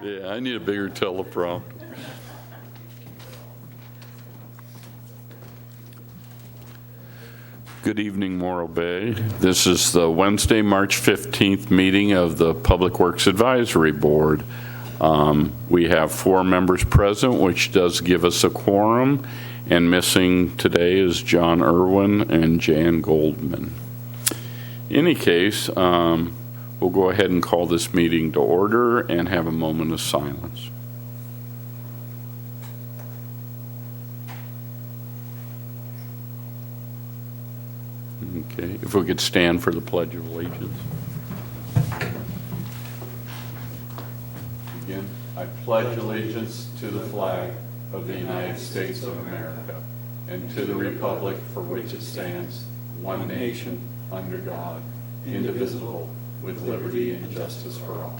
Yeah, I need a bigger teleprompter. Good evening, Morro Bay. This is the Wednesday, March 15th meeting of the Public Works Advisory Board. We have 4 members present, which does give us a quorum, and missing today is John Irwin and Jan Goldman. In any case, we'll go ahead and call this meeting to order and have a moment of silence. Okay, if we could stand for the Pledge of Allegiance. Again, I pledge allegiance to the flag of the United States of America and to the republic for which it stands, one nation, under God, indivisible, with liberty and justice for all.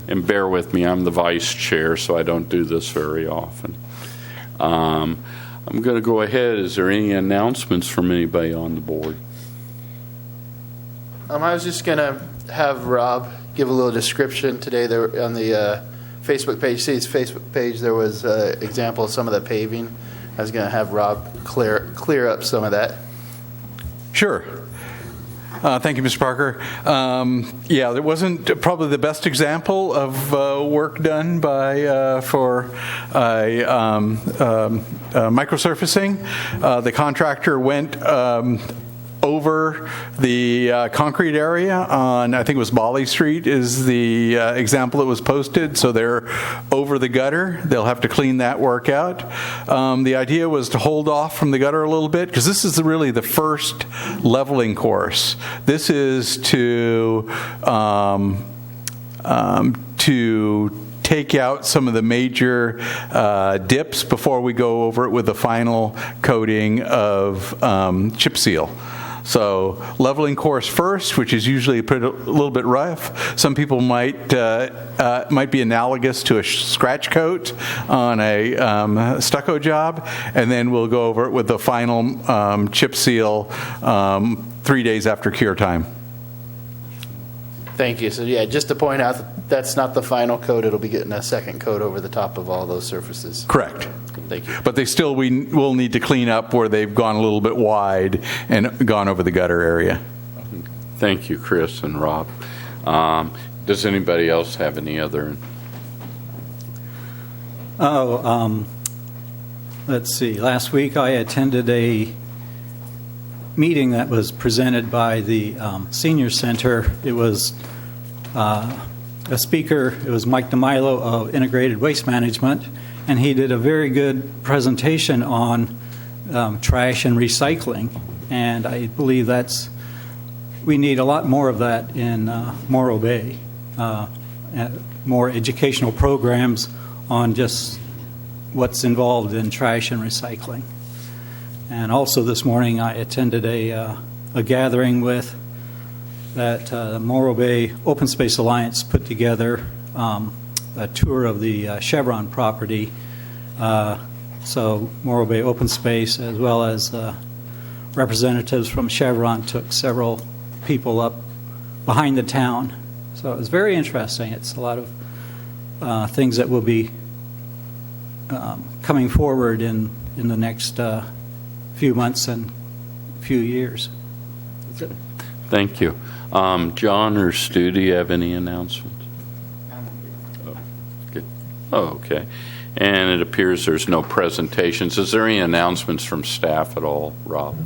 And bear with me, I'm the vice chair, so I don't do this very often. I'm going to go ahead. Is there any announcements from anybody on the board? I was just going to have Rob give a little description today. There on the Facebook page. See his Facebook page. There was an example of some of the paving. I was going to have Rob clear up some of that. Sure. Thank you, Mr. Parker. Yeah, there wasn't probably the best example of work done by for microsurfacing. The contractor went over the concrete area on, I think it was Bali Street is the example that was posted. So they're over the gutter. They'll have to clean that work out. The idea was to hold off from the gutter a little bit because this is really the first leveling course. This is to take out some of the major dips before we go over it with the final coating of chip seal. So leveling course first, which is usually a little bit rough. Some people might be analogous to a scratch coat on a stucco job, and then we'll go over it with the final chip seal 3 days after cure time. Thank you. So yeah, just to point out that's not the final coat. It'll be getting a second coat over the top of all those surfaces. Correct. Thank you. But we will need to clean up where they've gone a little bit wide and gone over the gutter area. Thank you, Chris and Rob. Does anybody else have any other? Let's see. Last week I attended a meeting that was presented by the Senior Center. It was a speaker. It was Mike DeMilo of Integrated Waste Management, and he did a very good presentation on trash and recycling. And I believe we need a lot more of that in Morro Bay, more educational programs on just what's involved in trash and recycling. And also this morning I attended a gathering that the Morro Bay Open Space Alliance put together, a tour of the Chevron property. So Morro Bay Open Space, as well as representatives from Chevron, took several people up behind the town. So it was very interesting. It's a lot of things that will be coming forward in the next few months and few years. That's it. Thank you. John or Stu, do you have any announcements? Oh, good. Oh, okay. And it appears there's no presentations. Is there any announcements from staff at all, Rob?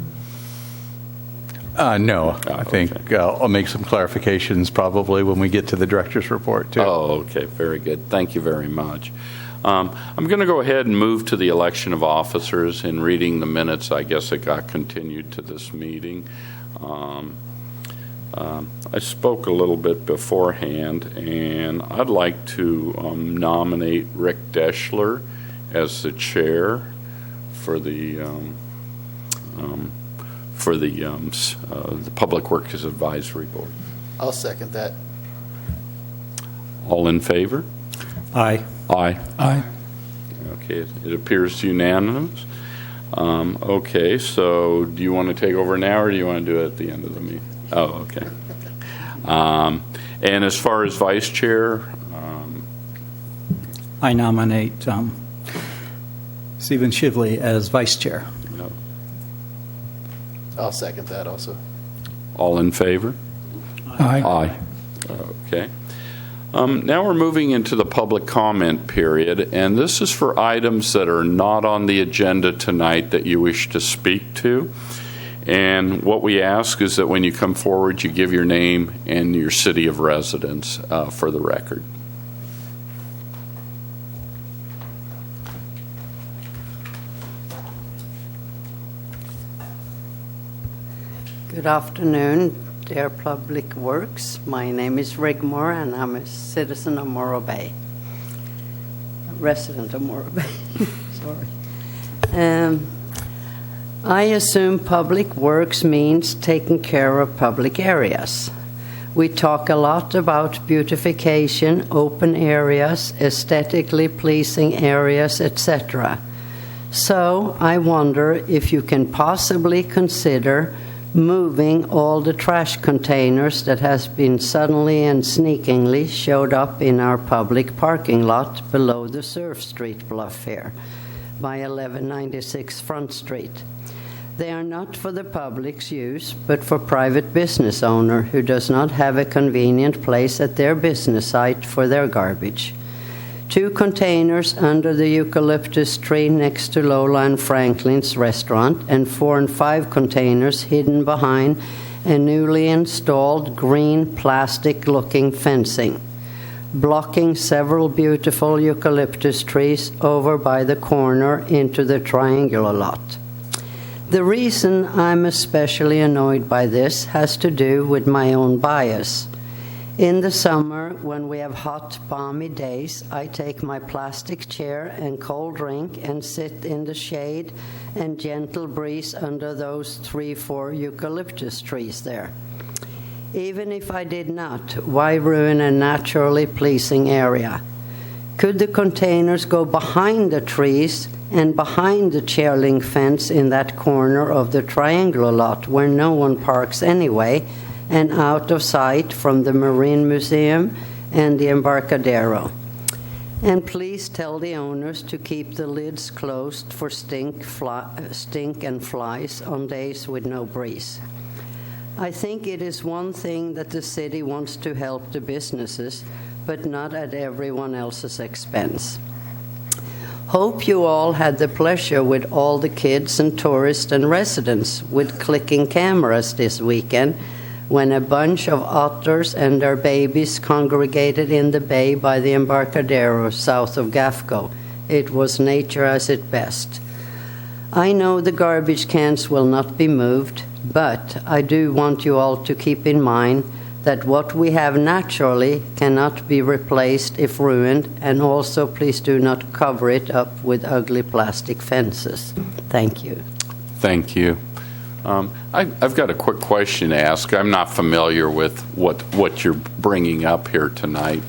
No. I think okay. I'll make some clarifications probably when we get to the director's report, too. Oh, okay. Very good. Thank you very much. I'm going to go ahead and move to the election of officers. In reading the minutes, I guess it got continued to this meeting. I spoke a little bit beforehand, and I'd like to nominate Rick Deschler as the chair for the Public Works Advisory Board. I'll second that. All in favor? Aye. Aye. Aye. Okay, it appears unanimous. Okay, so do you want to take over now, or do you want to do it at the end of the meeting? Oh, okay. And as far as vice chair, I nominate Stephen Shively as vice chair. I'll second that also. all in favor? Aye. Okay. Now we're moving into the public comment period, and this is for items that are not on the agenda tonight that you wish to speak to. And what we ask is that when you come forward, you give your name and your city of residence for the record. Good afternoon, dear Public Works. My name is Rigmore, and I'm a citizen of Morro Bay. A resident of Morro Bay. Sorry. I assume Public Works means taking care of public areas. We talk a lot about beautification, open areas, aesthetically pleasing areas, etc. So I wonder if you can possibly consider moving all the trash containers that has been suddenly and sneakingly showed up in our public parking lot below the Surf Street bluff here by 1196 Front Street. They are not for the public's use, but for private business owner who does not have a convenient place at their business site for their garbage. 2 containers under the eucalyptus tree next to Lola and Franklin's restaurant, and 4 and 5 containers hidden behind a newly installed green plastic-looking fencing, blocking several beautiful eucalyptus trees over by the corner into the triangular lot. The reason I'm especially annoyed by this has to do with my own bias. In the summer, when we have hot, balmy days, I take my plastic chair and cold drink and sit in the shade and gentle breeze under those 3-4 eucalyptus trees there. Even if I did not, why ruin a naturally pleasing area? Could the containers go behind the trees and behind the chair link fence in that corner of the triangular lot where no one parks anyway, and out of sight from the Marine Museum and the Embarcadero? And please tell the owners to keep the lids closed for stink and flies on days with no breeze. I think it is one thing that the city wants to help the businesses, but not at everyone else's expense. Hope you all had the pleasure with all the kids and tourists and residents with clicking cameras this weekend, when a bunch of otters and their babies congregated in the bay by the Embarcadero south of Gafco. It was nature at its best. I know the garbage cans will not be moved, but I do want you all to keep in mind that what we have naturally cannot be replaced if ruined, and also please do not cover it up with ugly plastic fences. Thank you. Thank you. I've got a quick question to ask. I'm not familiar with what you're bringing up here tonight.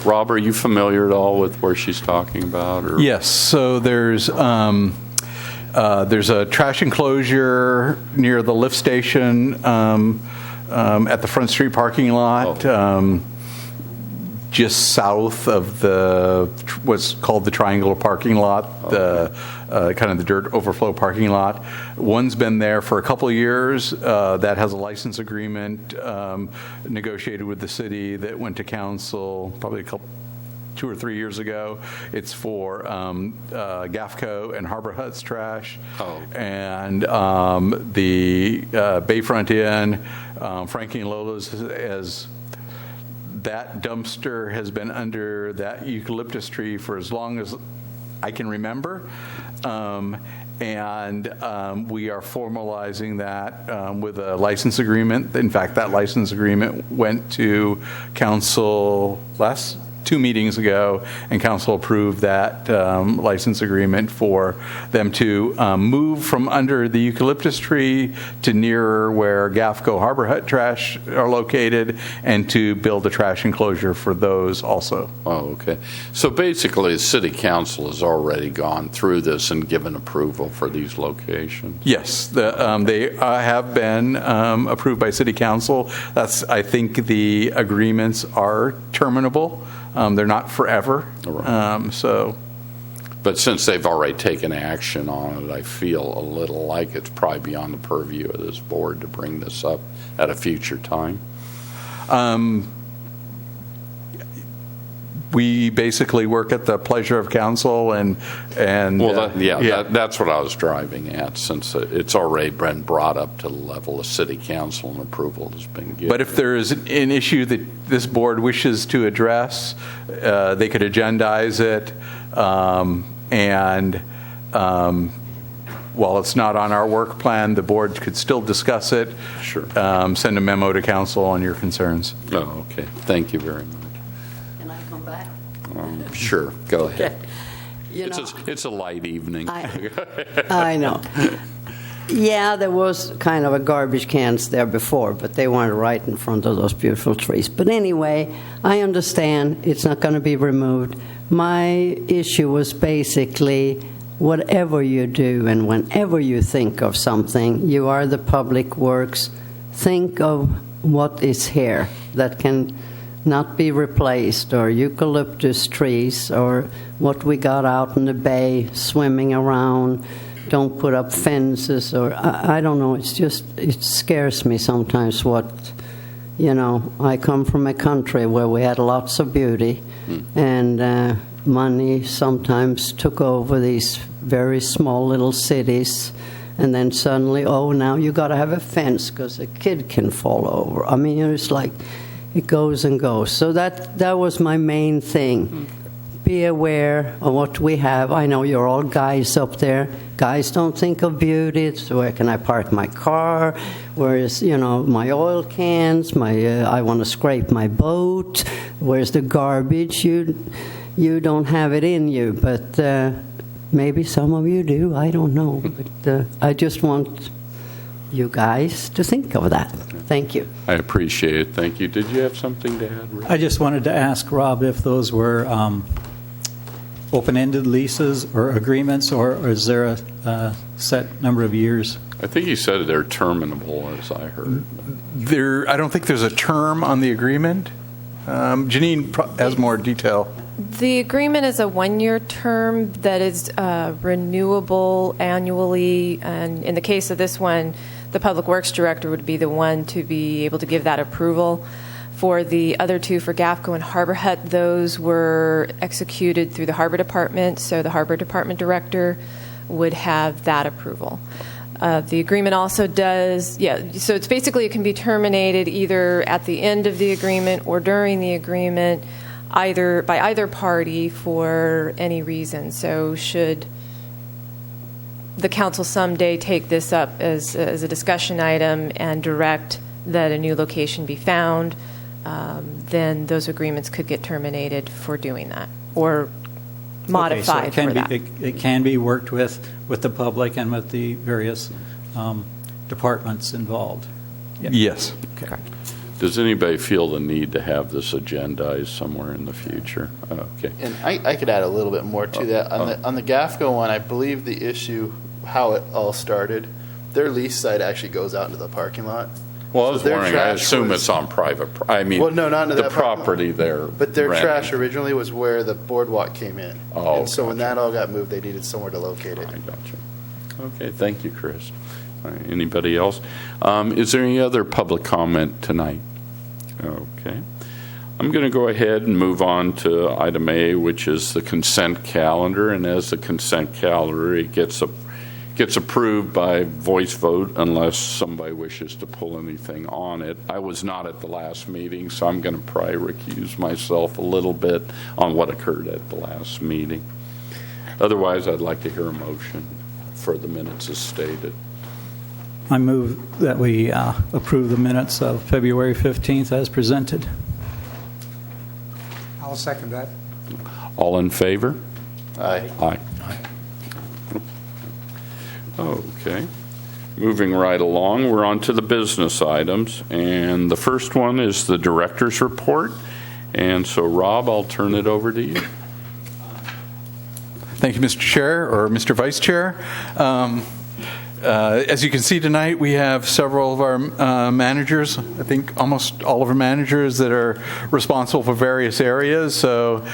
Rob, are you familiar at all with where she's talking about? Or? Yes. So there's a trash enclosure near the lift station at the Front Street parking lot. Just south of what's called the triangular parking lot, the kind of the dirt overflow parking lot. One's been there for a couple of years. That has a license agreement negotiated with the city that went to council probably 2 or 3 years ago. It's for Gafco and Harbor Huts trash. And the Bayfront Inn, Frankie and Lola's, as that dumpster has been under that eucalyptus tree for as long as I can remember. And we are formalizing that with a license agreement. In fact, that license agreement went to council 2 meetings ago, and council approved that license agreement for them to move from under the eucalyptus tree to nearer where GAFCO Harbor Hut trash are located, and to build a trash enclosure for those also. Oh, okay. So basically, the city council has already gone through this and given approval for these locations? Yes, they have been approved by city council. That's, I think the agreements are terminable. They're not forever. So. But since they've already taken action on it, I feel a little like it's probably beyond the purview of this board to bring this up at a future time. We basically work at the pleasure of council, and that's what I was driving at, since it's already been brought up to the level of city council and approval has been given. But if there is an issue that this board wishes to address, they could agendize it, and while it's not on our work plan, the board could still discuss it. Sure. Send a memo to council on your concerns. Oh, okay. Thank you very much. Can I come back? Sure. Go ahead. You know, It's a light evening. I know. Yeah, there was kind of a garbage cans there before, but they weren't right in front of those beautiful trees. But anyway, I understand it's not going to be removed. My issue was basically whatever you do and whenever you think of something, you are the public works, think of what is here that can not be replaced, or eucalyptus trees, or what we got out in the bay swimming around. Don't put up fences, or I don't know. It's just, it scares me sometimes what, I come from a country where we had lots of beauty, and money sometimes took over these very small little cities, and then suddenly, now you got to have a fence because a kid can fall over. I mean, it's like, it goes and goes. So that was my main thing. Be aware of what we have. I know you're all guys up there. Guys don't think of beauty. It's where can I park my car? Where is, my oil cans? I want to scrape my boat. Where's the garbage? You don't have it in you, but maybe some of you do. I don't know. But I just want you guys to think of that. Thank you. I appreciate it. Thank you. Did you have something to add, Rick? I just wanted to ask Rob if those were open-ended leases or agreements, or is there a set number of years? I think you said they're terminable, as I heard. I don't think there's a term on the agreement. Janine has more detail. The agreement is a 1-year term that is renewable annually, and in the case of this one, the Public Works Director would be the one to be able to give that approval. For the other two, for GAFCO and Harbor Hut, those were executed through the Harbor Department, so the Harbor Department Director would have that approval. The agreement also does, so it's basically it can be terminated either at the end of the agreement or during the agreement, either by either party for any reason. So should the council someday take this up as a discussion item and direct that a new location be found, then those agreements could get terminated for doing that or modified okay, so for that. It can be worked with the public and with the various departments involved. Yes. Okay. Does anybody feel the need to have this agendized somewhere in the future? Okay. And I could add a little bit more to that. On the GAFCO one, I believe the issue, how it all started, their lease site actually goes out into the parking lot. Well, I was So their wondering, I trash assume was- it's on private, Well, no, not into the that parking lot. property there. But their renting. trash originally was where the boardwalk came in. Oh, And so when gotcha. that all got moved, they needed somewhere to locate it. I gotcha. Okay, thank you, Chris. All right, anybody else? Is there any other public comment tonight? Okay. I'm going to go ahead and move on to item A, which is the consent calendar. And as the consent calendar, it gets approved by voice vote unless somebody wishes to pull anything on it. I was not at the last meeting, so I'm going to probably recuse myself a little bit on what occurred at the last meeting. Otherwise, I'd like to hear a motion for the minutes as stated. I move that we approve the minutes of February 15th as presented. I'll I'll second that. All in favor? Aye. Aye. Okay. Moving right along, we're on to the business items, and the first one is the director's report. And so, Rob, I'll turn it over to you. Thank you, Mr. Chair, or Mr. Vice Chair. As you can see tonight, we have several of our managers, I think almost all of our managers that are responsible for various areas. So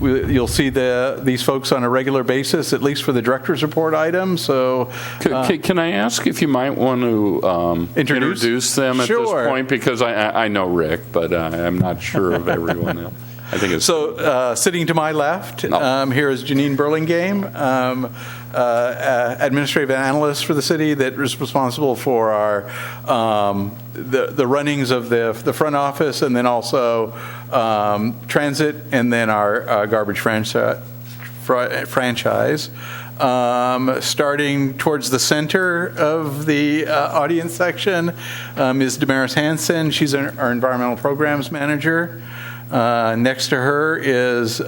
you'll see these folks on a regular basis, at least for the director's report item. So Can I ask if you might want to introduce them at this point? Because I know Rick, but I'm not sure of everyone else. I think it's so. Sitting to my left, here is Janine Burlingame, administrative analyst for the city that is responsible for our the runnings of the front office, and then also transit, and then our garbage franchise. Starting towards the center of the audience section is Damaris Hansen. She's our environmental programs manager. Next to her is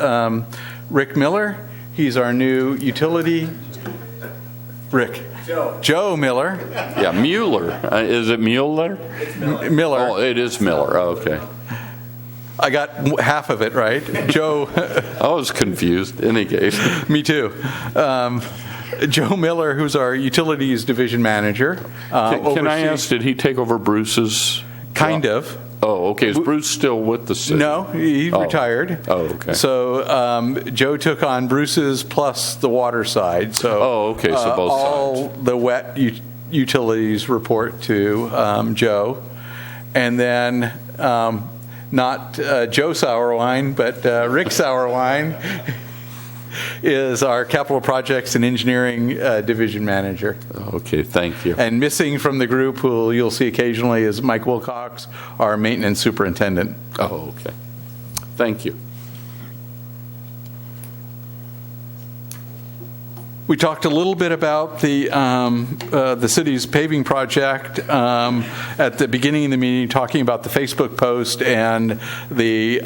Rick Miller. He's our new utility. Joe Miller. Yeah, Mueller. Is it Mueller? Miller. Oh, it is Miller. Okay. I got half of it right. Joe. I was confused. In any case. Me too. Joe Miller, who's our utilities division manager. Can I ask, did he take over Bruce's? Kind of. Oh, okay. Is Bruce still with the city? No, he retired. Oh, okay. So Joe took on Bruce's plus the water side. So okay. So both all sides. The wet utilities report to Joe, and then not Joe Sauerwein, but Rick Sauerwein is our capital projects and engineering division manager. Okay, thank you. And missing from the group, who you'll see occasionally, is Mike Wilcox, our maintenance superintendent. Oh, okay. Thank you. We talked a little bit about the city's paving project at the beginning of the meeting, talking about the Facebook post and the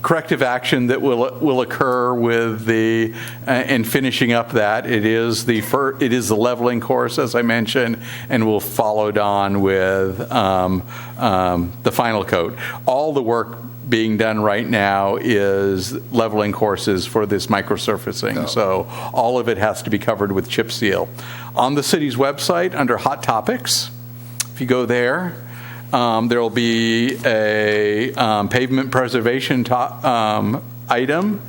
corrective action that will occur with the in finishing up that. It is the leveling course, as I mentioned, and we'll followed on with the final coat. All the work being done right now is leveling courses for this microsurfacing. So all of it has to be covered with chip seal. On the city's website, under Hot Topics, if you go there, there will be a pavement preservation item,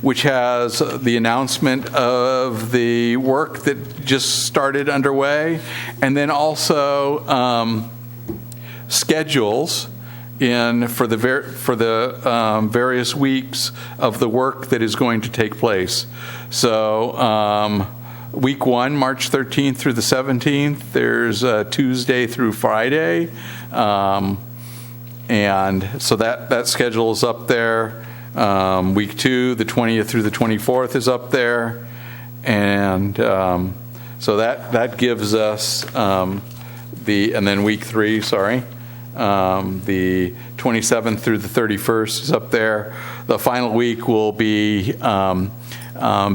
which has the announcement of the work that just started underway, and then also schedules for the various weeks of the work that is going to take place. So week 1, March 13th through the 17th, there's Tuesday through Friday. And so that schedule is up there. Week 2, the 20th through the 24th is up there. And so that gives us and then week 3, the 27th through the 31st is up there. The final week will be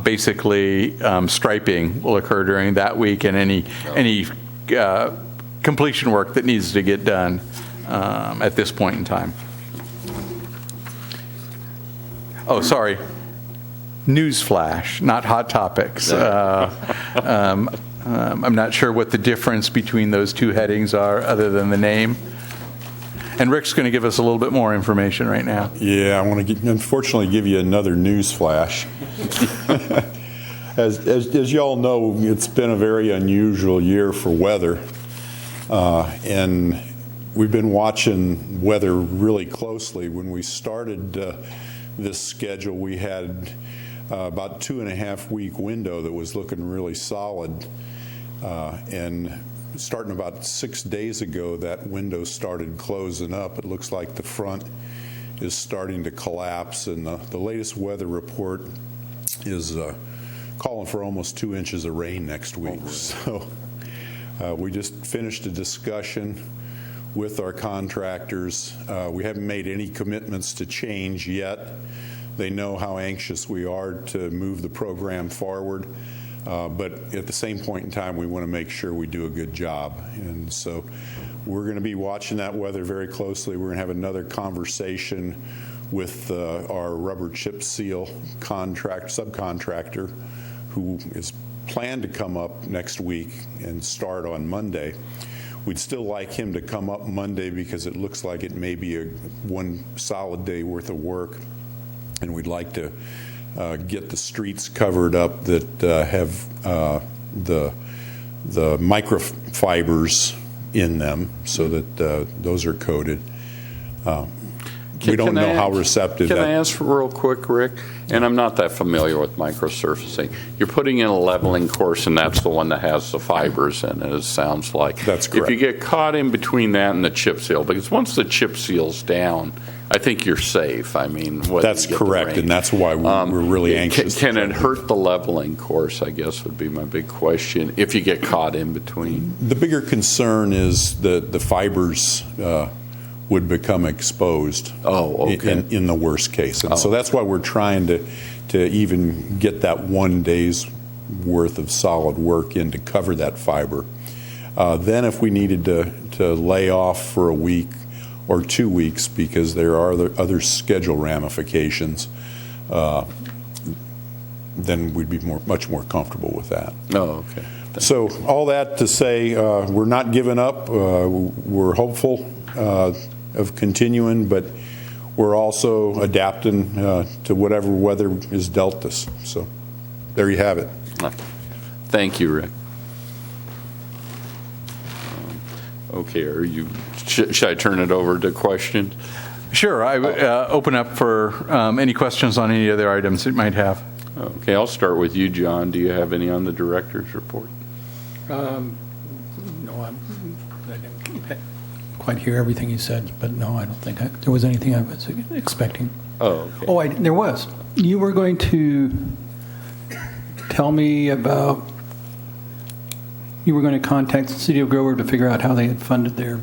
basically striping will occur during that week, and any completion work that needs to get done at this point in time. Oh, sorry. Newsflash, not Hot Topics. I'm not sure what the difference between those two headings are, other than the name. And Rick's going to give us a little bit more information right now. Yeah, I want to unfortunately give you another news flash. As you all know, it's been a very unusual year for weather. And we've been watching weather really closely. When we started this schedule, we had about 2.5 week window that was looking really solid. And starting about 6 days ago, that window started closing up. It looks like the front is starting to collapse, and the latest weather report is calling for almost 2 inches of rain next week. So we just finished a discussion with our contractors. We haven't made any commitments to change yet. They know how anxious we are to move the program forward. But at the same point in time, we want to make sure we do a good job. And so we're going to be watching that weather very closely. We're going to have another conversation with our rubber chip seal subcontractor, who is planned to come up next week and start on Monday. We'd still like him to come up Monday because it looks like it may be one solid day worth of work. And we'd like to get the streets covered up that have the microfibers in them, so that those are coated. We don't know how receptive Can that. I ask real quick, Rick? And I'm not that familiar with microsurfacing. You're putting in a leveling course, and that's the one that has the fibers in it, it sounds like. That's correct. If you get caught in between that and the chip seal, because once the chip seal's down, I think you're safe. I mean, whether That's you get the correct, rain. and that's why we're really anxious. Can it hurt the leveling course, I guess, would be my big question, if you get caught in between? The bigger concern is that the fibers would become exposed. Oh, okay. In the worst case. And so that's why we're trying to even get that 1 day's worth of solid work in to cover that fiber. Then if we needed to lay off for a week or 2 weeks because there are other schedule ramifications, then we'd be much more comfortable with that. Oh, okay. So all that to say, we're not giving up. We're hopeful of continuing, but we're also adapting to whatever weather is dealt us. So there you have it. Thank you, Rick. Okay, should I turn it over to questions? Sure. I would open up for any questions on any other items you might have. Okay, I'll start with you, John. Do you have any on the director's report? No, I didn't quite hear everything you said, but no, I don't think there was anything I was expecting. Oh, okay. Oh, there was. You were going to tell me about, you were going to contact the city of Grover to figure out how they had funded their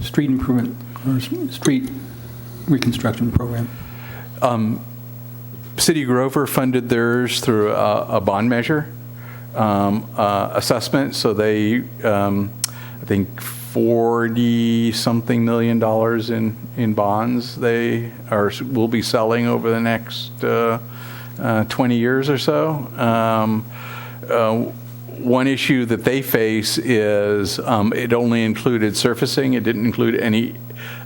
street improvement or street reconstruction program. City of Grover funded theirs through a bond measure assessment, so they, I think, $40-something million in bonds they will be selling over the next 20 years or so. One issue that they face is it only included surfacing. It didn't include any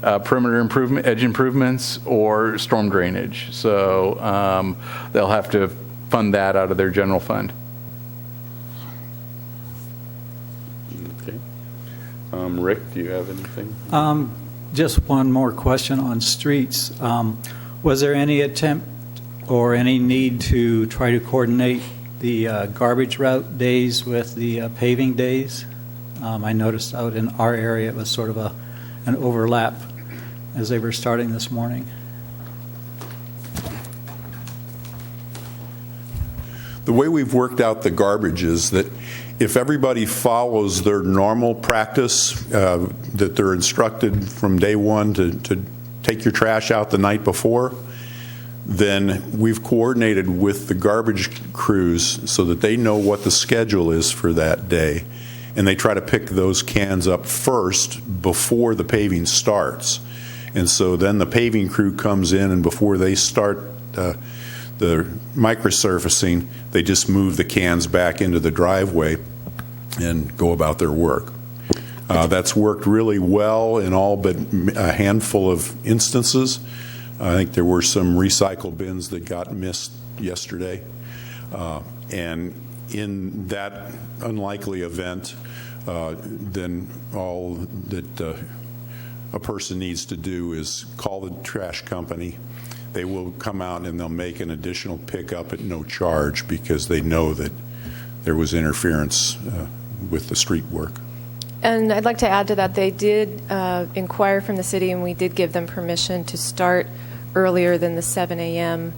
perimeter improvement, edge improvements, or storm drainage. So they'll have to fund that out of their general fund. Okay. Rick, do you have anything? Just one more question on streets. Was there any attempt or any need to try to coordinate the garbage route days with the paving days? I noticed out in our area it was sort of an overlap as they were starting this morning. The way we've worked out the garbage is that if everybody follows their normal practice, that they're instructed from day one to take your trash out the night before, then we've coordinated with the garbage crews so that they know what the schedule is for that day, and they try to pick those cans up first before the paving starts. And so then the paving crew comes in, and before they start the microsurfacing, they just move the cans back into the driveway and go about their work. That's worked really well in all but a handful of instances. I think there were some recycle bins that got missed yesterday. And in that unlikely event, then all that a person needs to do is call the trash company. They will come out and they'll make an additional pickup at no charge because they know that there was interference with the street work. And I'd like to add to that, they did inquire from the city, and we did give them permission to start earlier than the 7 a.m.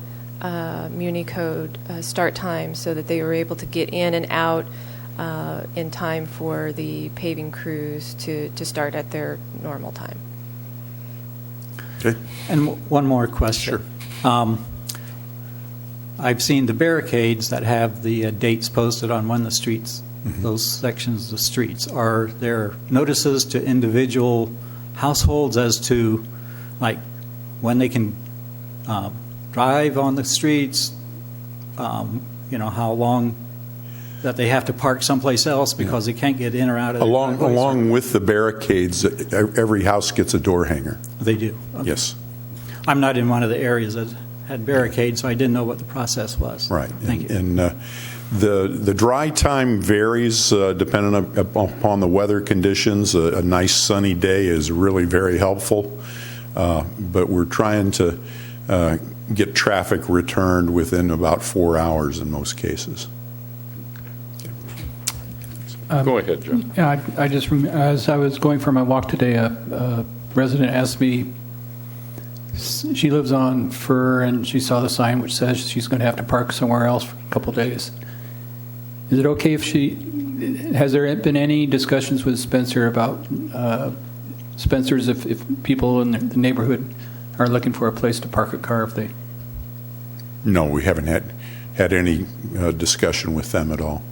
Muni Code start time so that they were able to get in and out in time for the paving crews to start at their normal time. Okay. And one more question. Sure. I've seen the barricades that have the dates posted on one of the streets, those sections of the streets. Are there notices to individual households as to, like, when they can drive on the streets, how long that they have to park someplace else because they can't get in or out of their driveways? Along with the barricades, every house gets a door hanger. They do? Okay. Yes. I'm not in one of the areas that had barricades, so I didn't know what the process was. Right. Thank you. And the dry time varies depending upon the weather conditions. A nice sunny day is really very helpful, but we're trying to get traffic returned within about 4 hours in most cases. Go ahead, John. Yeah, I just, as I was going for my walk today, a resident asked me, she lives on Fur, and she saw the sign which says she's going to have to park somewhere else for a couple of days. Is it okay if has there been any discussions with Spencer about Spencer's if people in the neighborhood are looking for a place to park a car if they? No, we haven't had any discussion with them at all.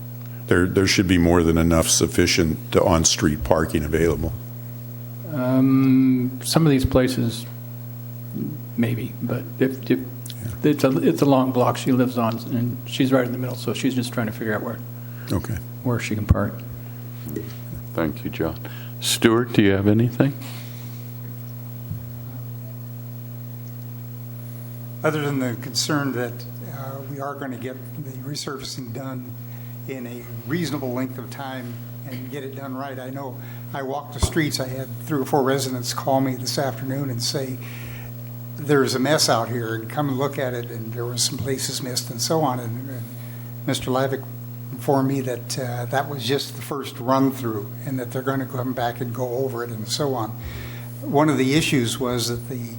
There should be more than enough sufficient on-street parking available. Some of these places, maybe, but if it's a long block she lives on, and she's right in the middle, so she's just trying to figure out where she can park. Thank you, John. Stuart, do you have anything? Other than the concern that we are going to get the resurfacing done in a reasonable length of time and get it done right. I know I walked the streets. I had 3 or 4 residents call me this afternoon and say, there's a mess out here, and come and look at it, and there were some places missed and so on. And Mr. Lavick informed me that that was just the first run through and that they're going to come back and go over it and so on. One of the issues was that the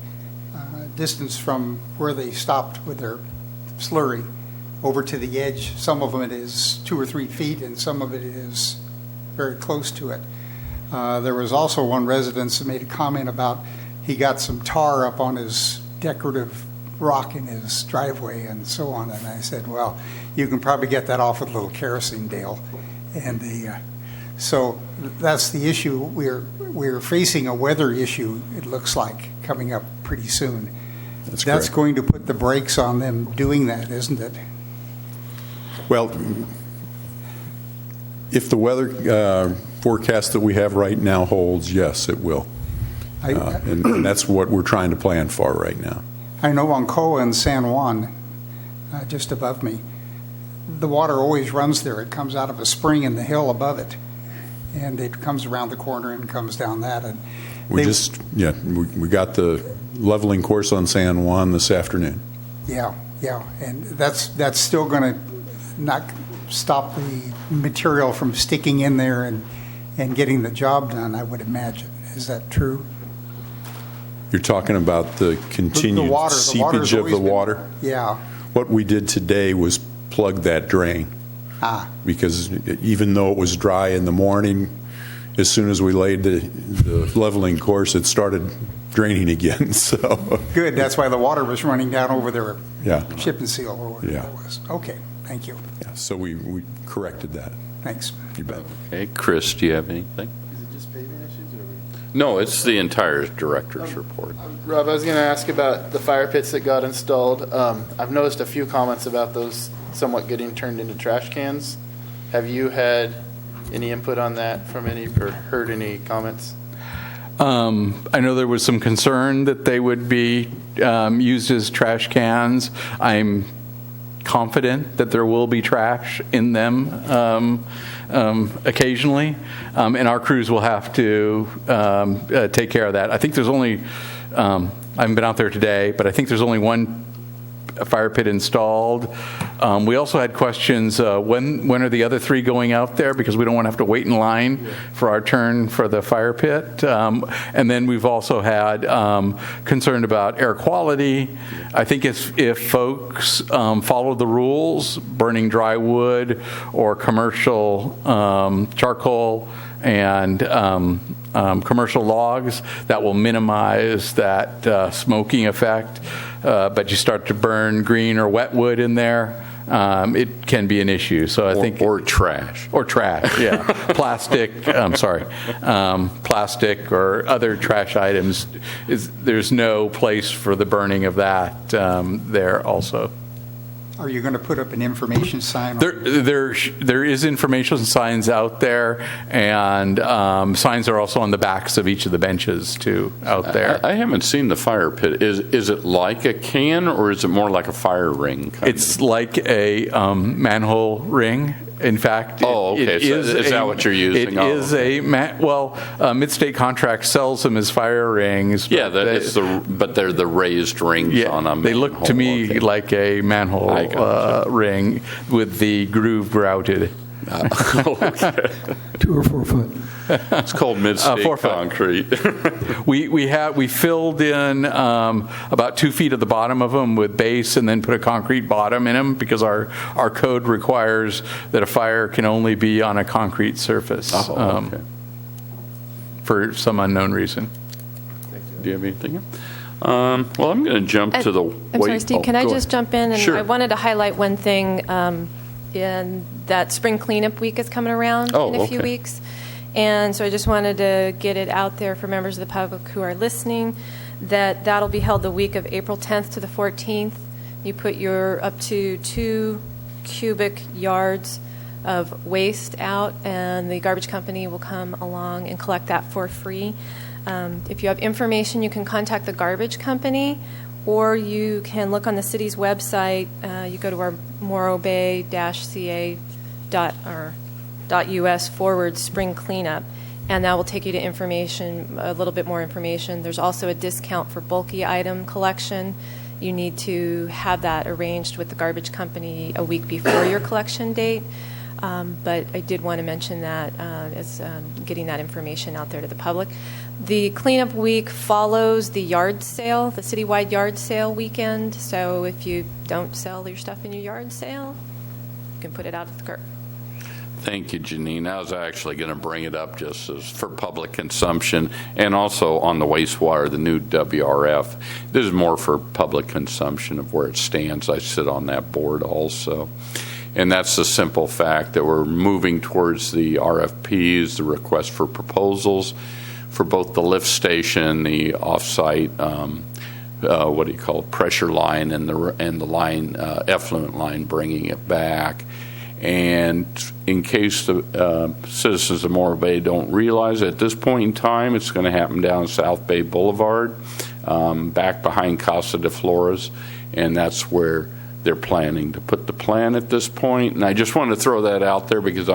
distance from where they stopped with their slurry over to the edge, some of it is 2 or 3 feet and some of it is very close to it. There was also one resident that made a comment about he got some tar up on his decorative rock in his driveway and so on. And I said, well, you can probably get that off with a little kerosene, Dale. And so that's the issue. We're facing a weather issue, it looks like, coming up pretty soon. That's going to put the brakes on them doing that, isn't it? Well, if the weather forecast that we have right now holds, yes, it will. And that's what we're trying to plan for right now. I know on Koa and San Juan, just above me, the water always runs there. It comes out of a spring in the hill above it, and it comes around the corner and comes down that. And we got the leveling course on San Juan this afternoon. Yeah, and that's still going to not stop the material from sticking in there and getting the job done, I would imagine. Is that true? You're talking about the continued seepage of the water? Yeah. What we did today was plug that drain. Because even though it was dry in the morning, as soon as we laid the leveling course, it started draining again. So good. That's why the water was running down over their chip and seal or whatever it was. Okay. Thank you. Yeah. So we corrected that. Thanks. You bet. Okay, Chris, do you have anything? Is it just paving issues? No, it's the entire director's report. Rob, I was going to ask about the fire pits that got installed. I've noticed a few comments about those somewhat getting turned into trash cans. Have you had any input on that from any, or heard any comments? I know there was some concern that they would be used as trash cans. I'm confident that there will be trash in them occasionally, and our crews will have to take care of that. I think there's only, I haven't been out there today, but I think there's only one a fire pit installed. We also had questions, when are the other 3 going out there? Because we don't want to have to wait in line for our turn for the fire pit. And then we've also had concern about air quality. I think if folks follow the rules, burning dry wood or commercial charcoal and commercial logs, that will minimize that smoking effect. But you start to burn green or wet wood in there, it can be an issue. So I think or trash. Or trash, yeah. Plastic or other trash items, there's no place for the burning of that there also. Are you going to put up an information sign? There is information signs out there, and signs are also on the backs of each of the benches too out there. I haven't seen the fire pit. Is it like a can, or is it more like a fire ring? It's like a manhole ring. In fact, is that what you're using? It is Midstate Contract sells them as fire rings. Yeah, but they're the raised rings on them. They look to me like a manhole ring with the groove grouted. 2 or 4 foot. It's called Midstate Concrete. we filled in about 2 feet at the bottom of them with base, and then put a concrete bottom in them because our code requires that a fire can only be on a concrete surface for some unknown reason. Do you have anything? Well, I'm going to jump to the. I'm sorry, Steve. Can I just jump in? And Sure. I wanted to highlight one thing. In that spring cleanup week is coming around in a few weeks. And so I just wanted to get it out there for members of the public who are listening that that'll be held the week of April 10th to the 14th. You put your up to 2 cubic yards of waste out, and the garbage company will come along and collect that for free. If you have information, you can contact the garbage company, or you can look on the city's website. You go to our morrowbay-ca.us/spring cleanup, and that will take you to information, a little bit more information. There's also a discount for bulky item collection. You need to have that arranged with the garbage company a week before your collection date. But I did want to mention that as getting that information out there to the public. The cleanup week follows the yard sale, the citywide yard sale weekend. So if you don't sell your stuff in your yard sale, you can put it out at the curb. Thank you, Janine. I was actually going to bring it up just as for public consumption, and also on the wastewater, the new WRF. This is more for public consumption of where it stands. I sit on that board also. And that's the simple fact that we're moving towards the RFPs, the request for proposals, for both the lift station, the off-site, pressure line, and the line, effluent line, bringing it back. And in case the citizens of Morro Bay don't realize, at this point in time, it's going to happen down South Bay Boulevard, back behind Casa de Flores, and that's where they're planning to put the plan at this point. And I just want to throw that out there because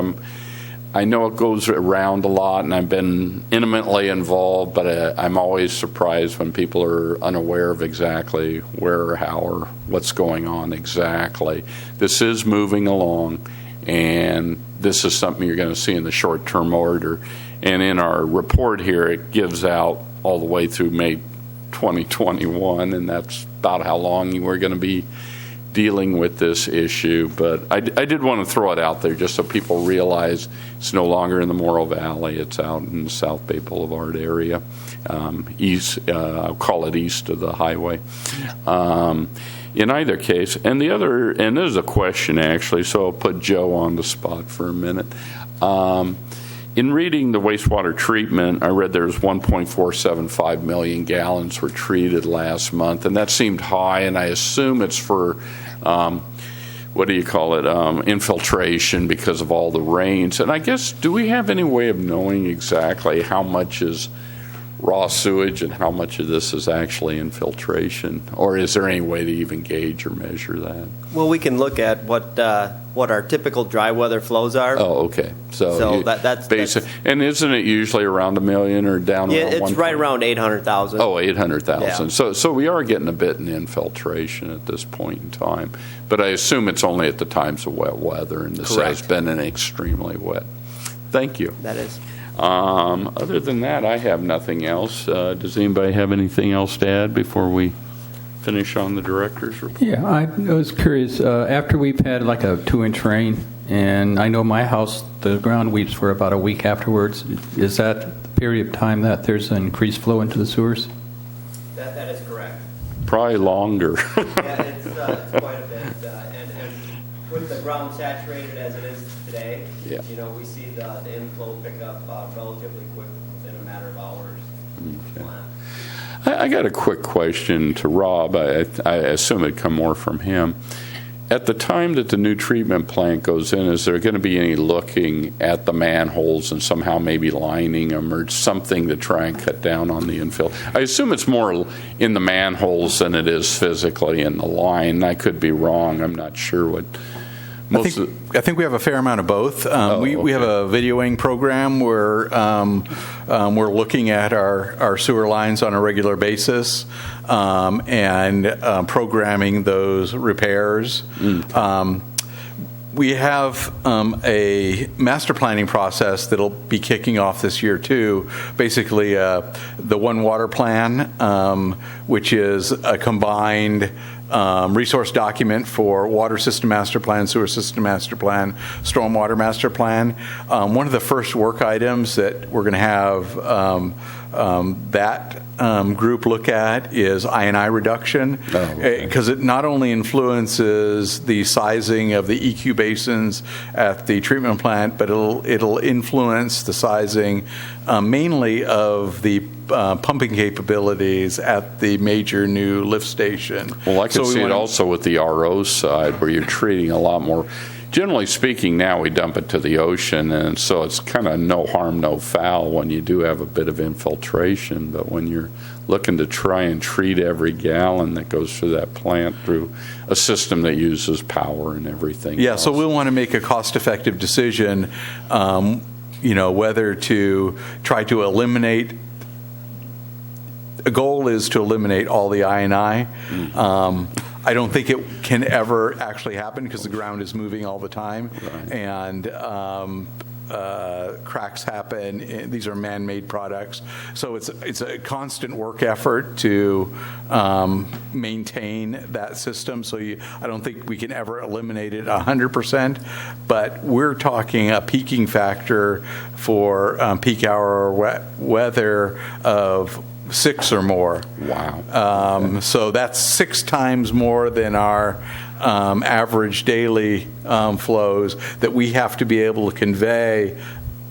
I know it goes around a lot, and I've been intimately involved, but I'm always surprised when people are unaware of exactly where or how or what's going on exactly. This is moving along, and this is something you're going to see in the short-term order. And in our report here, it gives out all the way through May 2021, and that's about how long we're going to be dealing with this issue. But I did want to throw it out there just so people realize it's no longer in the Morro Valley. It's out in the South Bay Boulevard area, east. I'll call it east of the highway. In either case, and there's a question actually, so I'll put Joe on the spot for a minute. In reading the wastewater treatment, I read there was 1.475 million gallons were treated last month, and that seemed high, and I assume it's for, infiltration because of all the rains. And I guess, do we have any way of knowing exactly how much is raw sewage and how much of this is actually infiltration? Or is there any way to even gauge or measure that? Well, we can look at what our typical dry weather flows are. Oh, okay. So you- that's basic. And isn't it usually around $1 million or down Yeah, around it's 1? right around 800,000. Oh, 800,000. Yeah. So we are getting a bit in infiltration at this point in time. But I assume it's only at the times of wet weather, and this has Correct. been an extremely wet. Thank you. That is. Other than that, I have nothing else. Does anybody have anything else to add before we finish on the director's report? Yeah, I was curious, after we've had like a 2-inch rain, and I know my house, the ground weeps for about a week afterwards, is that the period of time that there's an increased flow into the sewers? That is correct. Probably longer. Yeah, it's quite a bit. And with the ground saturated as it is today, Yeah. we see the inflow pick up relatively quick within a matter of hours. I got a quick question to Rob. I assume it'd come more from him. At the time that the new treatment plant goes in, is there going to be any looking at the manholes and somehow maybe lining them or something to try and cut down on the infill? I assume it's more in the manholes than it is physically in the line. I could be wrong. I'm not sure what. I think we have a fair amount of both. We have a videoing program where we're looking at our sewer lines on a regular basis and programming those repairs. We have a master planning process that'll be kicking off this year too. Basically, the One Water Plan, which is a combined resource document for water system master plan, sewer system master plan, stormwater master plan. One of the first work items that we're going to have that group look at is I&I reduction, because it not only influences the sizing of the EQ basins at the treatment plant, but it'll influence the sizing mainly of the pumping capabilities at the major new lift station. Well, I can see it also with the RO side, where you're treating a lot more. Generally speaking, now we dump it to the ocean, and so it's kind of no harm, no foul when you do have a bit of infiltration. But when you're looking to try and treat every gallon that goes through that plant through a system that uses power and everything Yeah, else. so we'll want to make a cost-effective decision, whether to try to eliminate. The goal is to eliminate all the I&I. I don't think it can ever actually happen because the ground is moving all the time, and cracks happen. These are man-made products, so it's a constant work effort to maintain that system. So I don't think we can ever eliminate it 100%, but we're talking a peaking factor for peak hour weather of 6 or more. Wow. So that's 6 times more than our average daily flows that we have to be able to convey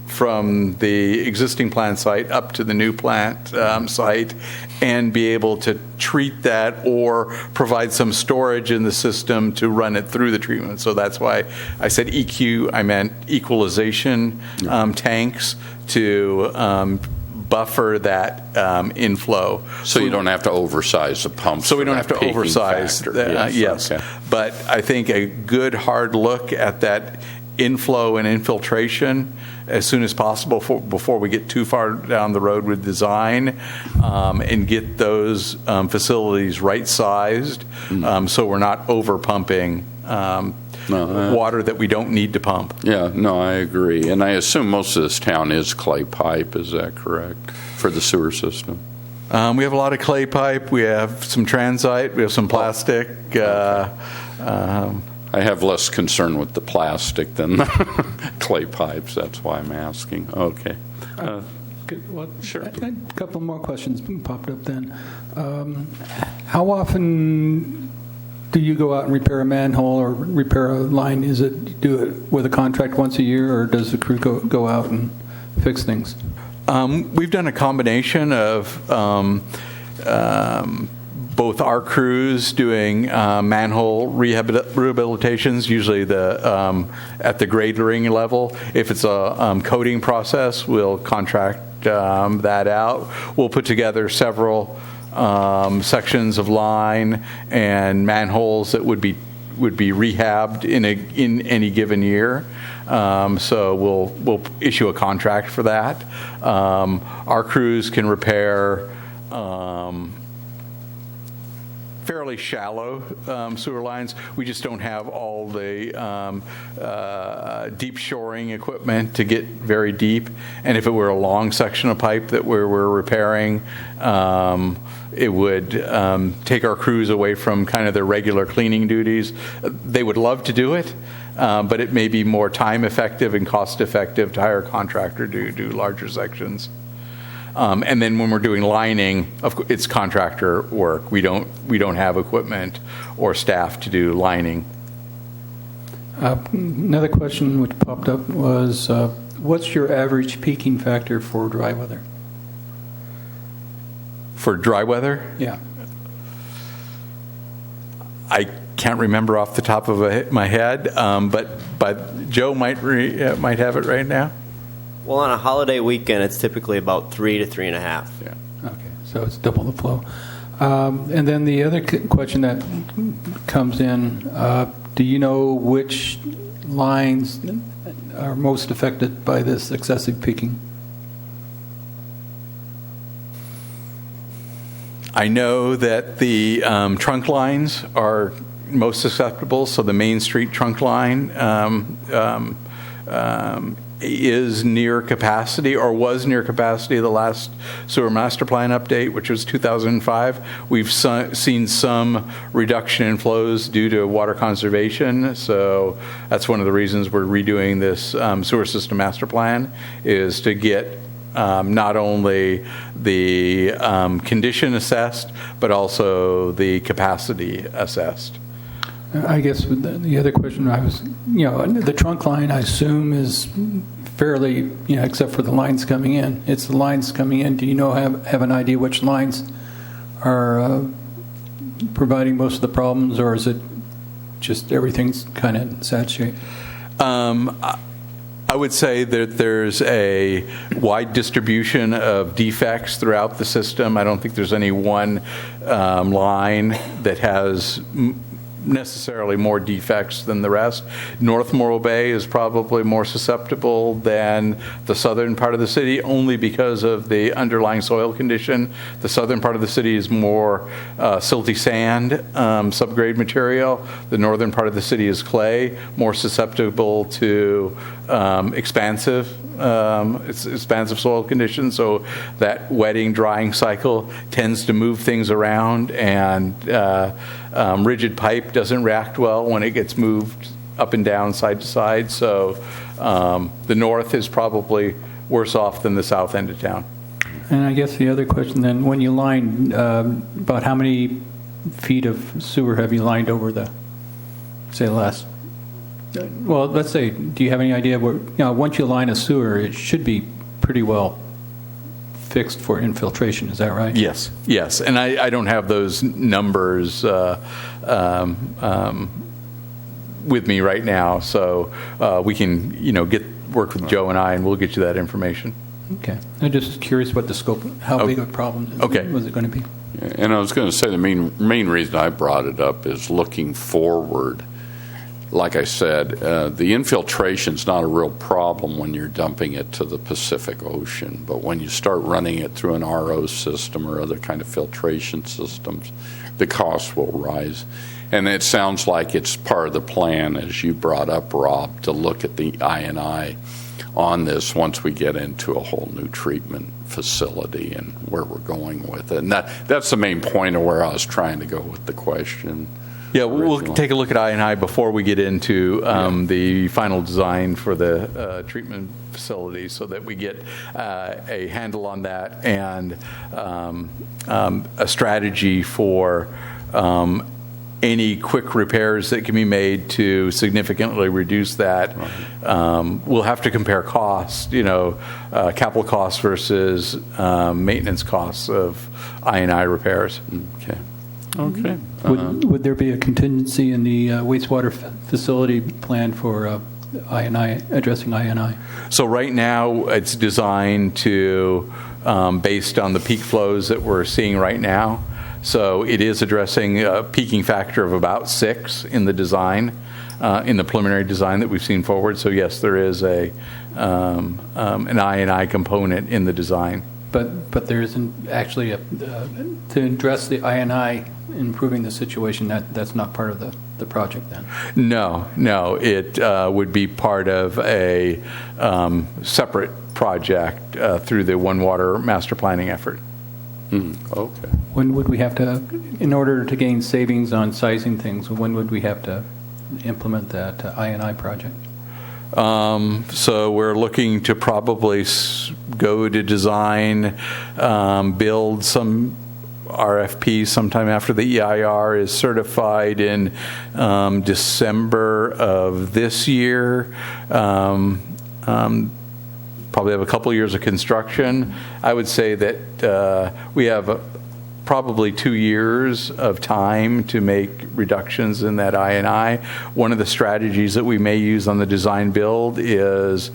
from the existing plant site up to the new plant site and be able to treat that or provide some storage in the system to run it through the treatment. So that's why I said EQ, I meant equalization tanks to buffer that inflow. So you don't have to oversize the pumps. So we don't for have to that peaking oversize. factor. Yes. Okay. But I think a good hard look at that inflow and infiltration as soon as possible before we get too far down the road with design, and get those facilities right-sized so we're not over-pumping water that we don't need to pump. Yeah, no, I agree. And I assume most of this town is clay pipe, is that correct, for the sewer system? We have a lot of clay pipe. We have some transite. We have some plastic. I have less concern with the plastic than the clay pipes. That's why I'm asking. Okay. Sure. A couple more questions popped up then. How often do you go out and repair a manhole or repair a line? Is it do it with a contract once a year, or does the crew go out and fix things? We've done a combination of both our crews doing manhole rehabilitations, usually at the grade ring level. If it's a coating process, we'll contract that out. We'll put together several sections of line and manholes that would be rehabbed in any given year. So we'll issue a contract for that. Our crews can repair fairly shallow sewer lines. We just don't have all the deep shoring equipment to get very deep. And if it were a long section of pipe that we're repairing, it would take our crews away from kind of their regular cleaning duties. They would love to do it, but it may be more time effective and cost effective to hire a contractor to do larger sections. And then when we're doing lining, it's contractor work. We don't have equipment or staff to do lining. Another question which popped up was, what's your average peaking factor for dry weather? For dry weather? Yeah. I can't remember off the top of my head, but Joe might have it right now. Well, on a holiday weekend, it's typically about 3 to 3.5. Yeah. Okay, so it's double the flow. And then the other question that comes in, do you know which lines are most affected by this excessive peaking? I know that the trunk lines are most susceptible, so the Main Street trunk line is near capacity, or was near capacity the last sewer master plan update, which was 2005. We've seen some reduction in flows due to water conservation, so that's one of the reasons we're redoing this sewer system master plan, is to get not only the condition assessed, but also the capacity assessed. I guess the other question the trunk line, I assume, is fairly, except for the lines coming in. It's the lines coming in. Do you have an idea which lines are providing most of the problems, or is it just everything's kind of in sad shape? I would say that there's a wide distribution of defects throughout the system. I don't think there's any one line that has necessarily more defects than the rest. North Morro Bay is probably more susceptible than the southern part of the city, only because of the underlying soil condition. The southern part of the city is more silty sand, subgrade material. The northern part of the city is clay, more susceptible to expansive soil conditions, so that wetting drying cycle tends to move things around, and rigid pipe doesn't react well when it gets moved up and down, side to side. So the north is probably worse off than the south end of town. And I guess the other question then, when you line, about how many feet of sewer have you lined over the last? Well, let's say, do you have any idea where, once you line a sewer, it should be pretty well fixed for infiltration, is that right? Yes, and I don't have those numbers with me right now, so we can, work with Joe and I, and we'll get you that information. Okay. I'm just curious what the scope, how big a problem was it going to be? And I was going to say the main reason I brought it up is looking forward. Like I said, the infiltration's not a real problem when you're dumping it to the Pacific Ocean, but when you start running it through an RO system or other kind of filtration systems, the cost will rise. And it sounds like it's part of the plan, as you brought up, Rob, to look at the I&I on this once we get into a whole new treatment facility and where we're going with it. And that's the main point of where I was trying to go with the question. Yeah, we'll take a look at I&I before we get into the final design for the treatment facility, so that we get a handle on that and a strategy for any quick repairs that can be made to significantly reduce that. We'll have to compare costs, capital costs versus maintenance costs of I&I repairs. Okay. Would there be a contingency in the wastewater facility plan for addressing INI? So right now, it's designed to, based on the peak flows that we're seeing right now. So it is addressing a peaking factor of about 6 in the design, in the preliminary design that we've seen forward. So yes, there is an INI component in the design. But there isn't actually to address the INI, improving the situation. That's not part of the project then. No, it would be part of a separate project through the One Water master planning effort. Okay. When would we have to, in order to gain savings on sizing things, when would we have to implement that INI project? So we're looking to probably go to design, build some RFPs sometime after the EIR is certified in December of this year. Probably have a couple years of construction. I would say that we have probably 2 years of time to make reductions in that INI. One of the strategies that we may use on the design build is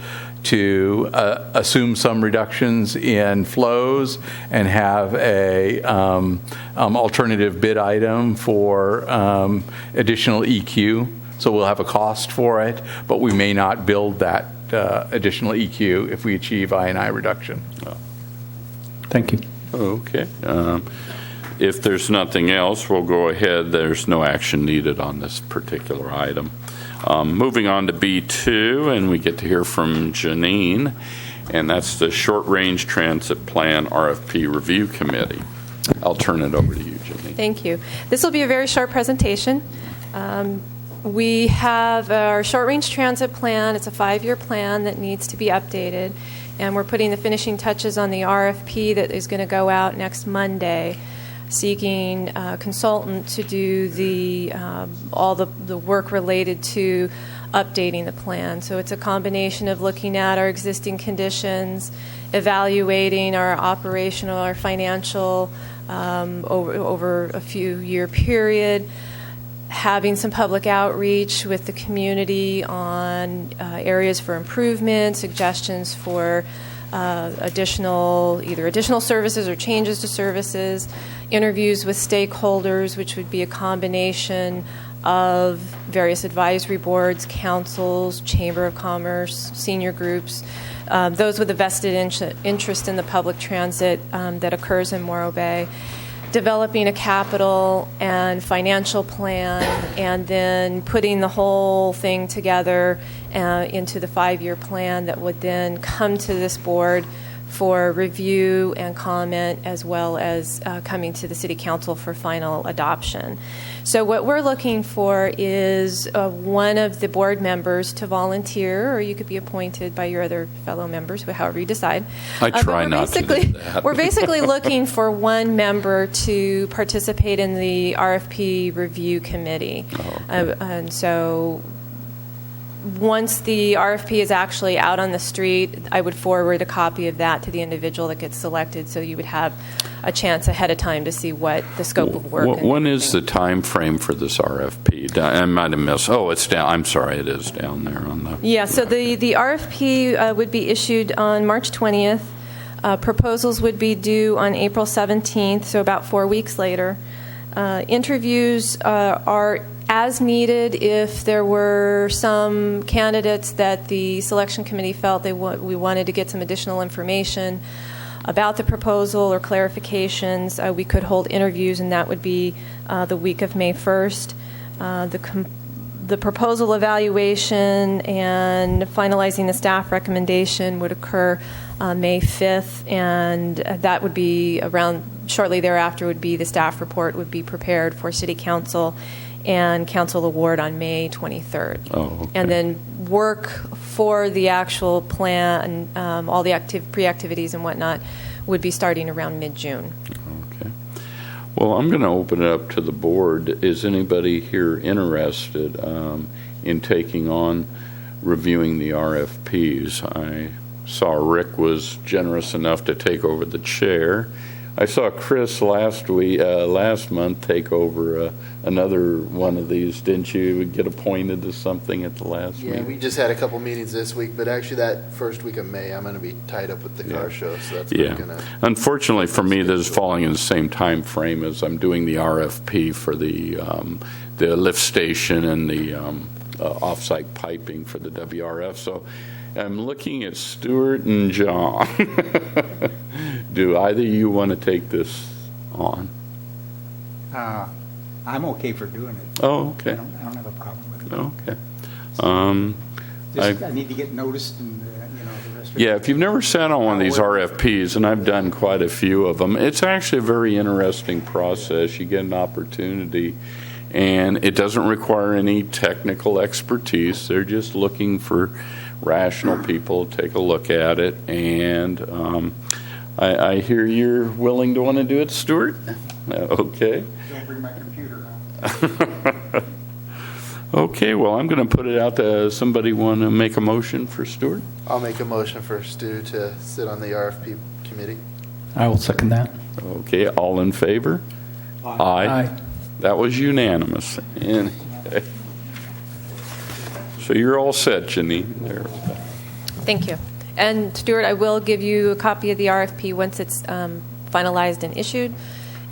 to assume some reductions in flows and have a alternative bid item for additional EQ. So we'll have a cost for it, but we may not build that additional EQ if we achieve INI reduction. Thank you. Okay. If there's nothing else, we'll go ahead. There's no action needed on this particular item. Moving on to B2, and we get to hear from Janine, and that's the Short Range Transit Plan RFP Review Committee. I'll turn it over to you, Janine. Thank you. This will be a very short presentation. We have our short-range transit plan. It's a 5-year plan that needs to be updated, and we're putting the finishing touches on the RFP that is going to go out next Monday, seeking a consultant to do all the work related to updating the plan. So it's a combination of looking at our existing conditions, evaluating our operational, our financial over a few-year period, having some public outreach with the community on areas for improvement, suggestions for additional services or changes to services, interviews with stakeholders, which would be a combination of various advisory boards, councils, Chamber of Commerce, senior groups, those with a vested interest in the public transit that occurs in Morro Bay, developing a capital and financial plan, and then putting the whole thing together into the 5-year plan that would then come to this board for review and comment, as well as coming to the City Council for final adoption. So what we're looking for is one of the board members to volunteer, or you could be appointed by your other fellow members, however you decide. I try not to do that. We're basically looking for one member to participate in the RFP review committee. Oh, okay. And so once the RFP is actually out on the street, I would forward a copy of that to the individual that gets selected, so you would have a chance ahead of time to see what the scope of work. When is the time frame for this RFP? I might have missed. Oh, it's down. I'm sorry, it is down there on the. Yeah. So the RFP would be issued on March 20th. Proposals would be due on April 17th, so about 4 weeks later. Interviews are as needed if there were some candidates that the selection committee felt we wanted to get some additional information about the proposal or clarifications. We could hold interviews, and that would be the week of May 1st. The proposal evaluation and finalizing the staff recommendation would occur May 5th, and that would be shortly thereafter would be the staff report would be prepared for City Council and Council award on May 23rd. Oh, okay. And then work for the actual plan, all the pre-activities and whatnot, would be starting around mid-June. Okay. Well, I'm going to open it up to the board. Is anybody here interested in taking on reviewing the RFPs? I saw Rick was generous enough to take over the chair. I saw Chris last month take over another one of these. Didn't you get appointed to something at the last Yeah, meeting? we just had a couple meetings this week, but actually that first week of May, I'm going to be tied up with the car show, so that's not Yeah. going to. Unfortunately for me, this is falling in the same time frame as I'm doing the RFP for the lift station and the off-site piping for the WRF. So I'm looking at Stuart and John. Do either of you want to take this on? I'm okay for doing it. Oh, I okay. don't have a problem with it. Okay. Just, I need to get noticed and, the rest of it. Yeah, if you've never sat on one of these RFPs, and I've done quite a few of them, it's actually a very interesting process. You get an opportunity, and it doesn't require any technical expertise. They're just looking for rational people to take a look at it. And I hear you're willing to want to do it, Stuart? Okay. Don't bring my computer home. Okay, well, I'm going to put it out to somebody want to make a motion for Stuart? I'll make a motion for Stu to sit on the RFP committee. I will second that. Okay, all in favor? Aye. That was unanimous. And, so you're all set, Janine. There. Thank you. And Stuart, I will give you a copy of the RFP once it's finalized and issued,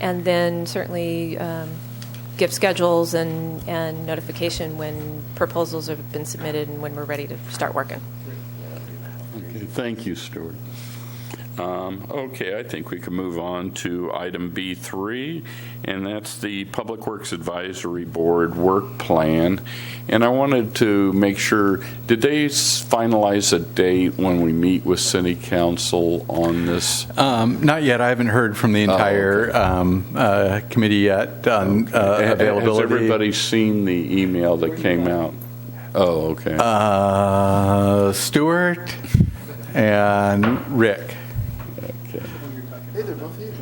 and then certainly give schedules and notification when proposals have been submitted and when we're ready to start working. Okay, thank you, Stuart. Okay, I think we can move on to item B3, and that's the Public Works Advisory Board work plan. And I wanted to make sure, did they finalize a date when we meet with City Council on this? Not yet. I haven't heard from the entire committee yet on availability. Has everybody seen the email that came out? Oh, okay. Stuart and Rick. Hey, they're both here.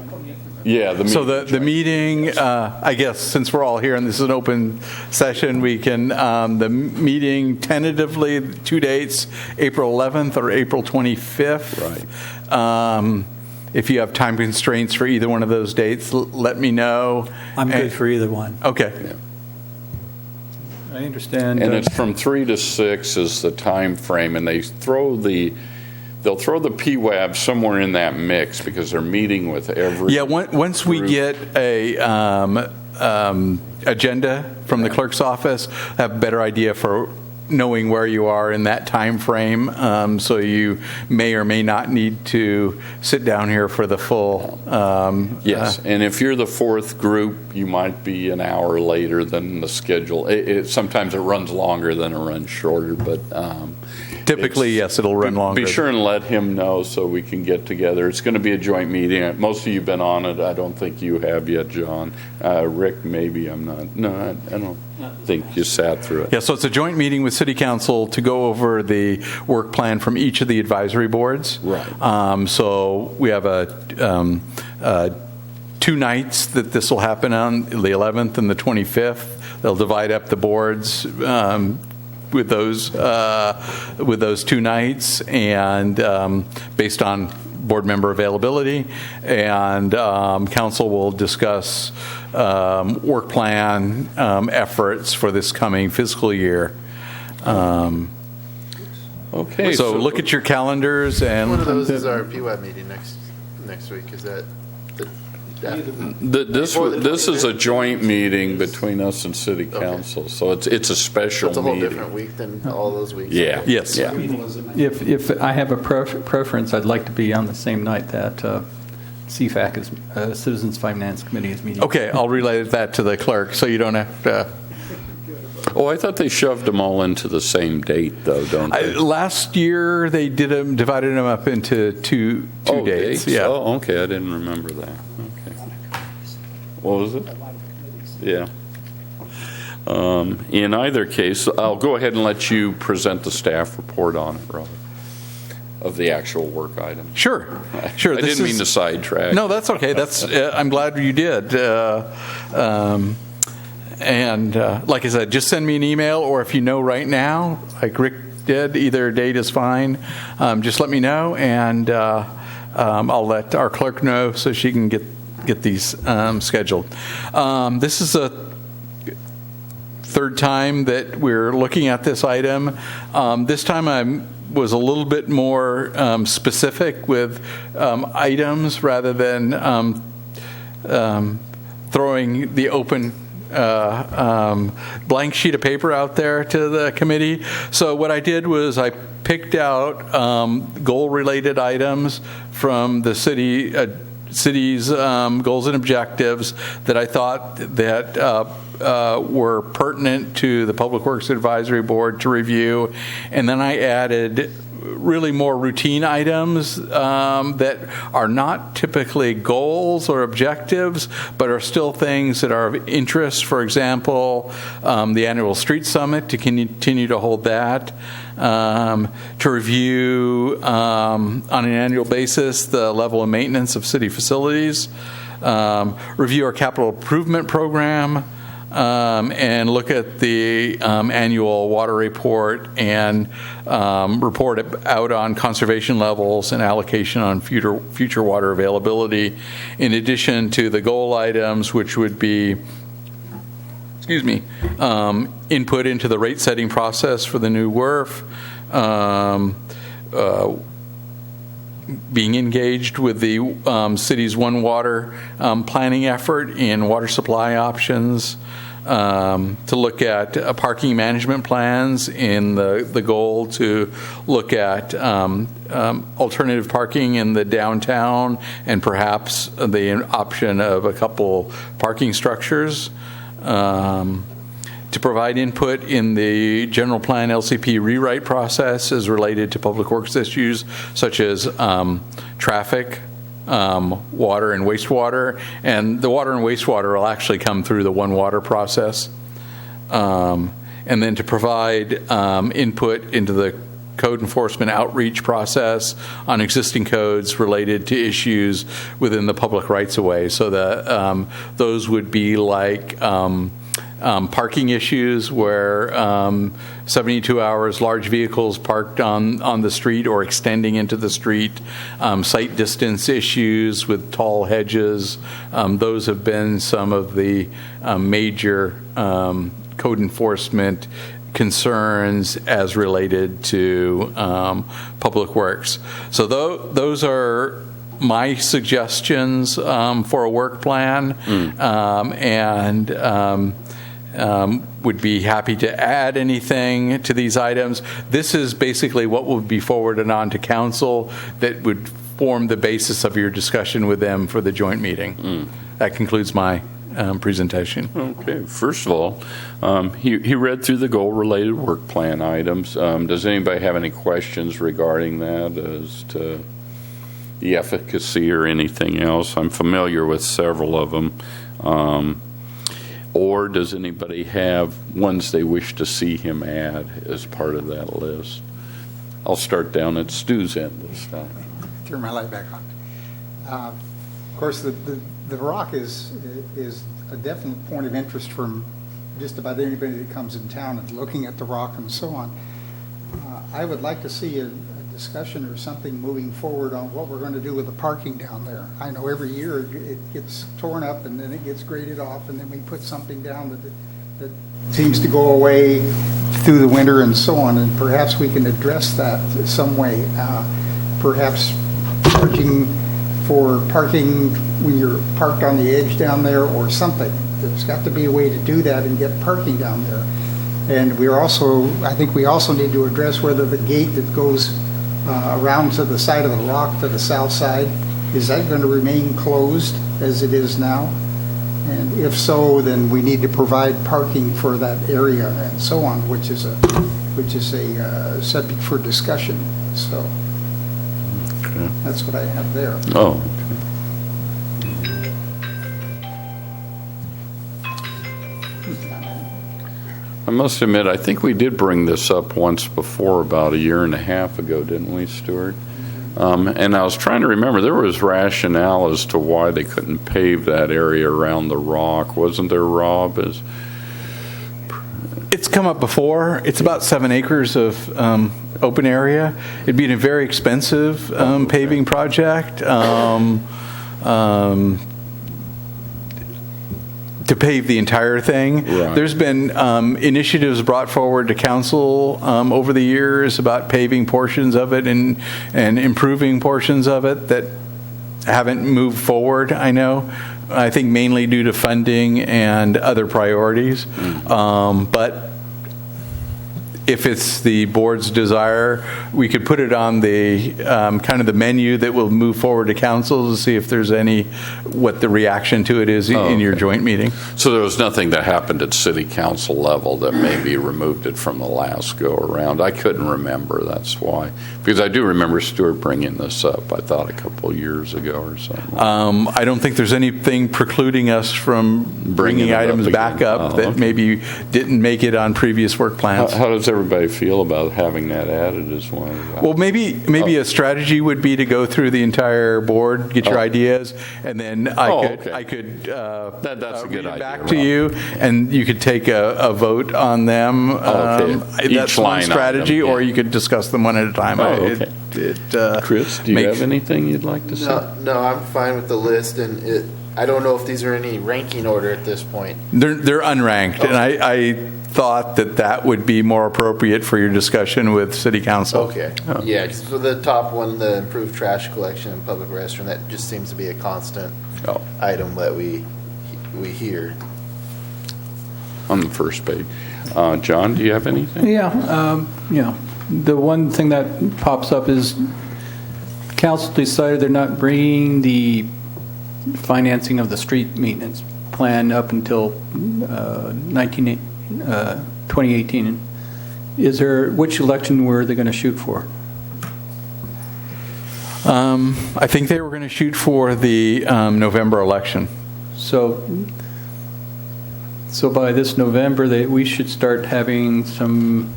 Yeah, So the meeting, I guess, since we're all here and this is an open session, we can, the meeting tentatively, 2 dates, April 11th or April 25th. Right. If you have time constraints for either one of those dates, let me know. I'm good for either one. Okay. I understand. And it's from 3 to 6 is the time frame, and they'll throw the PWAB somewhere in that mix because they're meeting with every. Yeah, once we group. get a agenda from the clerk's office, have a better idea for knowing where you are in that time frame. So you may or may not need to sit down here for the full. Yes, and if you're the fourth group, you might be an hour later than the schedule. Sometimes it runs longer than it runs shorter, but. Typically, yes, it'll run longer. Be sure and let him know so we can get together. It's going to be a joint meeting. Most of you have been on it. I don't think you have yet, John. Rick, maybe I'm not. No, I don't think you sat through it. Yeah, so it's a joint meeting with City Council to go over the work plan from each of the advisory boards. Right. So we have 2 nights that this will happen on, the 11th and the 25th. They'll divide up the boards with those 2 nights, and based on board member availability, and council will discuss work plan efforts for this coming fiscal year. Okay. So look at your calendars, and One of those is our PWAB meeting next week. Is that? This is a joint meeting between us and City Council, so it's a special It's a whole meeting. different week than all those weeks. Yeah. Yes. Yeah. If I have a preference, I'd like to be on the same night that CFAC is Citizens Finance Committee is meeting. okay, I'll relay that to the clerk, so you don't have to. Oh, I thought they shoved them all into the same date, though, don't they? Last year they divided them up into two dates. Yeah. Oh, okay. I didn't remember that. Okay. What was it? Yeah. In either case, I'll go ahead and let you present the staff report on it, Robert, of the actual work item. Sure. I didn't mean to sidetrack. No, that's okay. I'm glad you did. And like I said, just send me an email, or if you know right now, like Rick did, either date is fine. Just let me know, and I'll let our clerk know so she can get get these scheduled. This is a third time that we're looking at this item. This time I was a little bit more specific with items rather than throwing the open blank sheet of paper out there to the committee. So what I did was I picked out goal-related items from the city's goals and objectives that I thought that were pertinent to the Public Works Advisory Board to review, and then I added really more routine items that are not typically goals or objectives, but are still things that are of interest. For example, the annual street summit, to continue to hold that, to review on an annual basis the level of maintenance of city facilities, review our capital improvement program, and look at the annual water report and report out on conservation levels and allocation on future water availability, in addition to the goal items, which would be input into the rate setting process for the new WRF, being engaged with the city's One Water planning effort in water supply options, to look at parking management plans in the goal to look at alternative parking in the downtown and perhaps the option of a couple parking structures, to provide input in the general plan LCP rewrite process as related to public works issues such as traffic, water and wastewater, and the water and wastewater will actually come through the One Water process, and then to provide input into the code enforcement outreach process on existing codes related to issues within the public rights-of-way. So that those would be like parking issues where 72 hours large vehicles parked on the street or extending into the street, sight distance issues with tall hedges. Those have been some of the major code enforcement concerns as related to public works. So those are my suggestions for a work plan, and would be happy to add anything to these items. This is basically what would be forwarded on to council that would form the basis of your discussion with them for the joint meeting. That concludes my presentation. Okay. First of all, he read through the goal-related work plan items. Does anybody have any questions regarding that as to the efficacy or anything else? I'm familiar with several of them. Or does anybody have ones they wish to see him add as part of that list? I'll start down at Stu's end this time. Turn my light back on. Of course, the rock is a definite point of interest from just about anybody that comes in town and looking at the rock and so on. I would like to see a discussion or something moving forward on what we're going to do with the parking down there. I know every year it gets torn up and then it gets graded off, and then we put something down that seems to go away through the winter and so on, and perhaps we can address that some way. Perhaps charging for parking when you're parked on the edge down there or something. There's got to be a way to do that and get parking down there. And I think we also need to address whether the gate that goes around to the side of the rock to the south side, is that going to remain closed as it is now? And if so, then we need to provide parking for that area and so on, which is a subject for discussion. So that's what I have there. Oh, I must admit, I think we did bring this up once before, about a year and a half ago, didn't we, Stuart? And I was trying to remember, there was rationale as to why they couldn't pave that area around the rock. Wasn't there, Rob? It's come up before. It's about 7 acres of open area. It'd be a very expensive paving project. to pave the entire thing. Right. There's been initiatives brought forward to council over the years about paving portions of it and improving portions of it that haven't moved forward, I know. I think mainly due to funding and other priorities. But if it's the board's desire, we could put it on the kind of the menu that will move forward to council to see if there's what the reaction to it is in your joint meeting. So there was nothing that happened at city council level that maybe removed it from the last go around. I couldn't remember, that's why. Because I do remember Stuart bringing this up, I thought a couple of years ago or something. I don't think there's anything precluding us from bringing it up items again. back up that Okay. maybe didn't make it on previous work plans. How does everybody feel about having that added as one of the... Well, maybe a strategy would be to go through the entire board, get your ideas, and then I could That's a good read it idea, back to Rob. you, and you could take a vote on them. Okay. Each That's one line strategy, item, or yeah. you could discuss them one at a time. Okay. Chris, do you have anything you'd like to say? No, I'm fine with the list, and I don't know if these are any ranking order at this point. They're unranked, and I thought that would be more appropriate for your discussion with city council. Okay, yeah, 'cause for the top one, the improved trash collection and public restroom, that just seems to be a constant item that we hear. On the first page. John, do you have anything? Yeah, the one thing that pops up is council decided they're not bringing the financing of the street maintenance plan up until 2018. Which election were they going to shoot for? I think they were going to shoot for the November election. So by this November, we should start having some,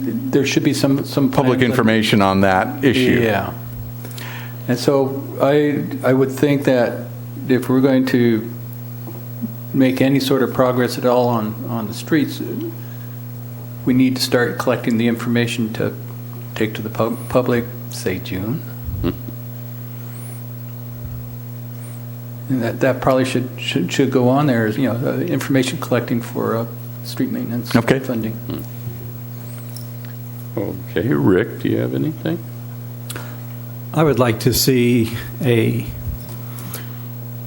there should be some Public plans. information on that issue. Yeah. And so I would think that if we're going to make any sort of progress at all on the streets, we need to start collecting the information to take to the public, say June. And that probably should go on there as, information collecting for street maintenance funding. Okay, Rick, do you have anything? I would like to see a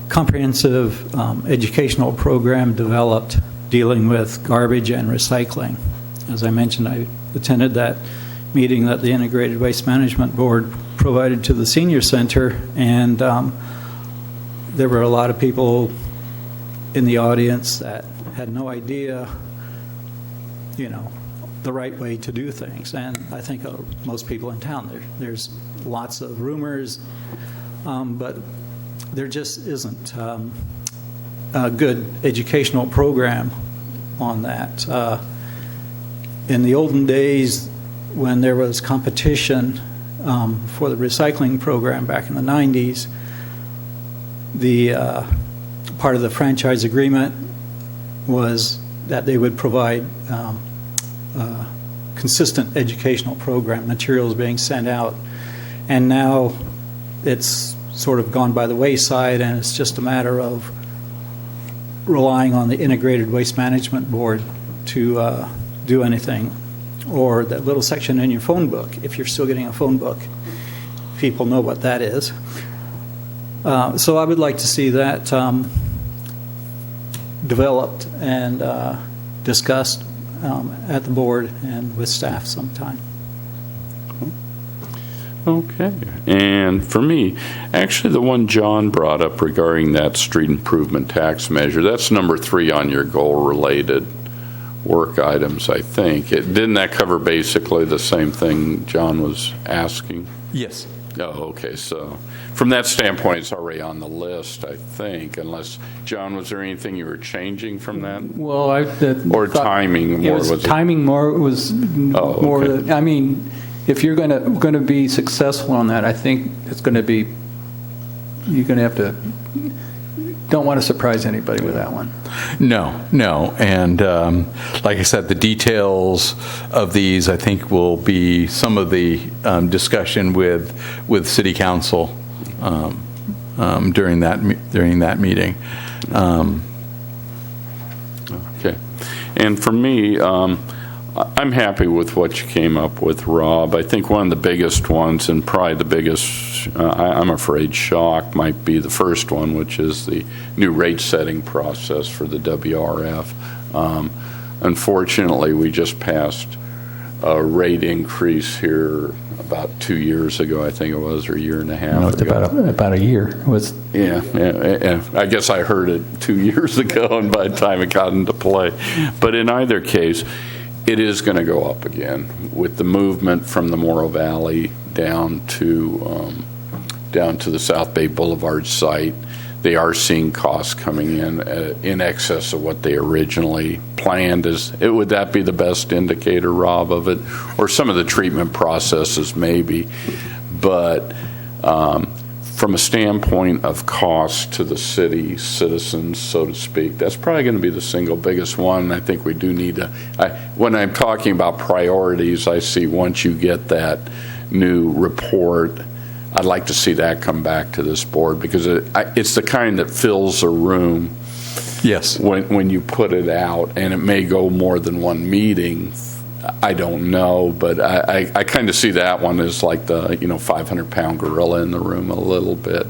comprehensive educational program developed dealing with garbage and recycling. As I mentioned, I attended that meeting that the Integrated Waste Management Board provided to the Senior Center, and there were a lot of people in the audience that had no idea, the right way to do things. And I think most people in town, there's lots of rumors, but there just isn't a good educational program on that. In the olden days, when there was competition for the recycling program back in the 90s, the part of the franchise agreement was that they would provide consistent educational program, materials being sent out. And now it's sort of gone by the wayside, and it's just a matter of relying on the Integrated Waste Management Board to do anything. Or that little section in your phone book, if you're still getting a phone book, people know what that is. So I would like to see that developed and discussed at the board and with staff sometime. Okay. And for me, actually the one John brought up regarding that street improvement tax measure, that's number 3 on your goal-related work items, I think. Didn't that cover basically the same thing John was asking? Yes. Oh, okay. So from that standpoint, it's already on the list, I think, unless, John, was there anything you were changing from that? Well, Or timing more, was it? Timing more was more. okay. I mean, if you're going to be successful on that, I think it's going to be. You're going to have to. Don't want to surprise anybody with that one. No. And like I said, the details of these, I think, will be some of the discussion with City Council during that meeting. Okay. And for me, I'm happy with what you came up with, Rob. I think one of the biggest ones, and probably the biggest, I'm afraid, shock might be the first one, which is the new rate setting process for the WRF. Unfortunately, we just passed a rate increase here about 2 years ago, I think it was, or a year and a half No, it's ago. about a year. It was Yeah. I guess I heard it 2 years ago, and by the time it got into play. But in either case, it is going to go up again with the movement from the Morro Valley down to the South Bay Boulevard site. They are seeing costs coming in excess of what they originally planned. Would that be the best indicator, Rob, of it? Or some of the treatment processes, maybe. But from a standpoint of cost to the city citizens, so to speak, that's probably going to be the single biggest one. I think we do need to, when I'm talking about priorities, I see once you get that new report, I'd like to see that come back to this board, because it's the kind that fills a room. Yes. When you put it out, and it may go more than one meeting, I don't know, but I kind of see that one as like the 500-pound gorilla in the room a little bit,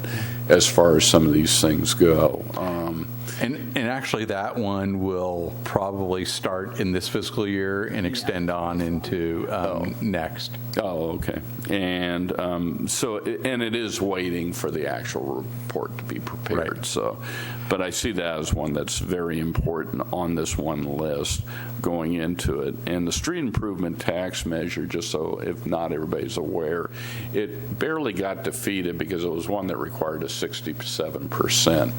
as far as some of these things go. And actually, that one will probably start in this fiscal year and extend on into next. Oh, okay. And and it is waiting for the actual report to be prepared. Right. So, but I see that as one that's very important on this one list going into it. And the street improvement tax measure, just so if not everybody's aware, it barely got defeated because it was one that required a 67%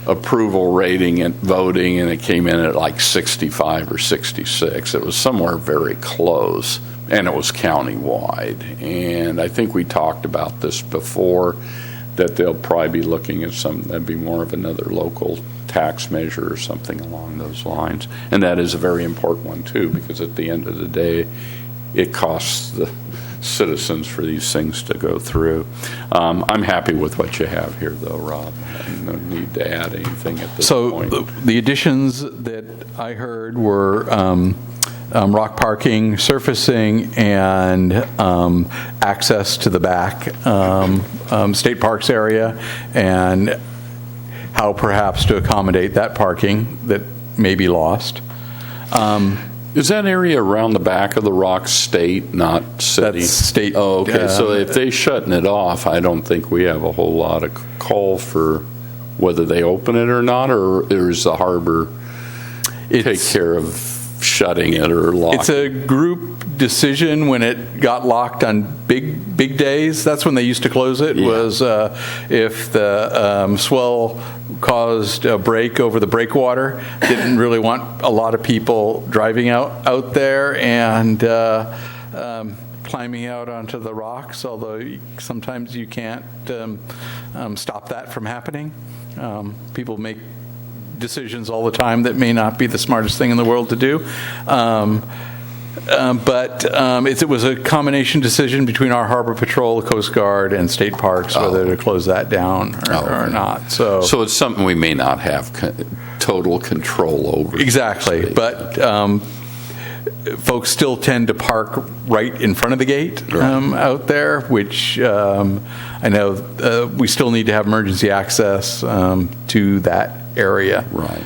approval rating and voting, and it came in at like 65 or 66. It was somewhere very close, and it was countywide. And I think we talked about this before, that they'll probably be looking at that'd be more of another local tax measure or something along those lines. And that is a very important one too, because at the end of the day, it costs the citizens for these things to go through. I'm happy with what you have here, though, Rob. No need to add anything at this point. So the additions that I heard were rock parking, surfacing, and access to the back state parks area, and how perhaps to accommodate that parking that may be lost. Is that area around the back of the Rock state, not city? That's state. Oh, okay. So if they're shutting it off, I don't think we have a whole lot of call for whether they open it or not, or does the harbor take care of shutting it or locking it? It's a group decision. When it got locked on big days, that's when they used to close it, was if the swell caused a break over the breakwater. Didn't really want a lot of people driving out there and climbing out onto the rocks, although sometimes you can't stop that from happening. People make decisions all the time that may not be the smartest thing in the world to do. But it was a combination decision between our Harbor Patrol, the Coast Guard, and State Parks whether to close that down or not. So it's something we may not have total control over. Exactly. But folks still tend to park right in front of the gate out there, which I know we still need to have emergency access to that area. Right.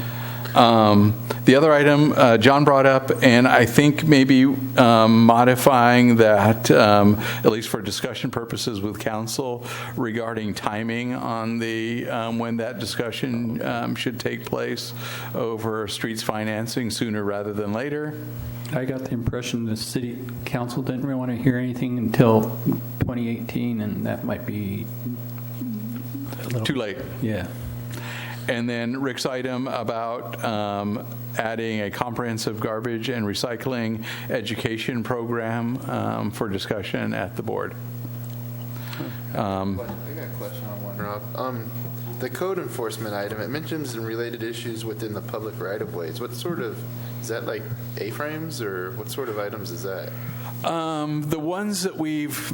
The other item John brought up, and I think maybe modifying that, at least for discussion purposes with council, regarding timing on the when that discussion should take place over streets financing sooner rather than later. I got the impression the city council didn't really want to hear anything until 2018, and that might be a little Too late. Yeah. And then Rick's item about adding a comprehensive garbage and recycling education program for discussion at the board. I got a question on one, Rob. The code enforcement item, it mentions in related issues within the public right-of-ways. What sort of, is that like A-frames, or what sort of items is that? The ones that we've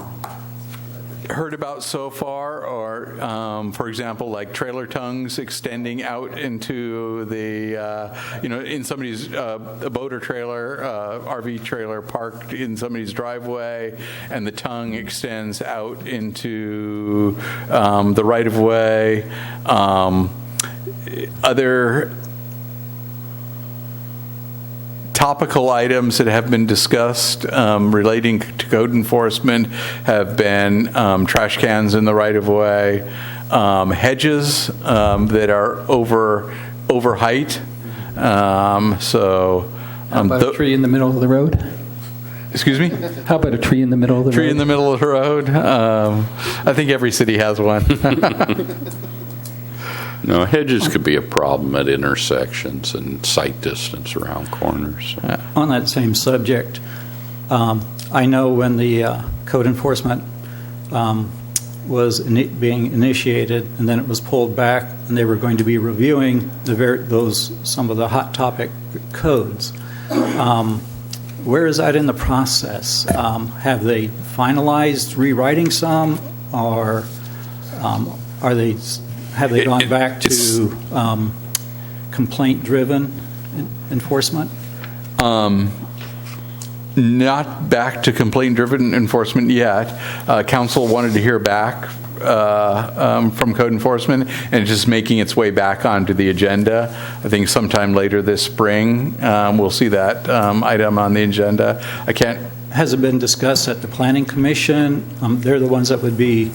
heard about so far are, for example, like trailer tongues extending out into the, in somebody's a boat or trailer, RV trailer parked in somebody's driveway, and the tongue extends out into the right-of-way. Other topical items that have been discussed relating to code enforcement have been trash cans in the right-of-way, hedges that are over height. How about a tree in the middle of the road? Excuse me? How about a tree in the middle of the road? Tree in the middle of the road. I think every city has one. No, hedges could be a problem at intersections and sight distance around corners. On that same subject, I know when the code enforcement was being initiated, and then it was pulled back, and they were going to be reviewing some of the hot topic codes. Where is that in the process? Have they finalized rewriting some, or have they gone back to complaint-driven enforcement? Not back to complaint-driven enforcement yet. Council wanted to hear back from code enforcement, and just making its way back onto the agenda. I think sometime later this spring, we'll see that item on the agenda. Has it been discussed at the Planning Commission? They're the ones that would be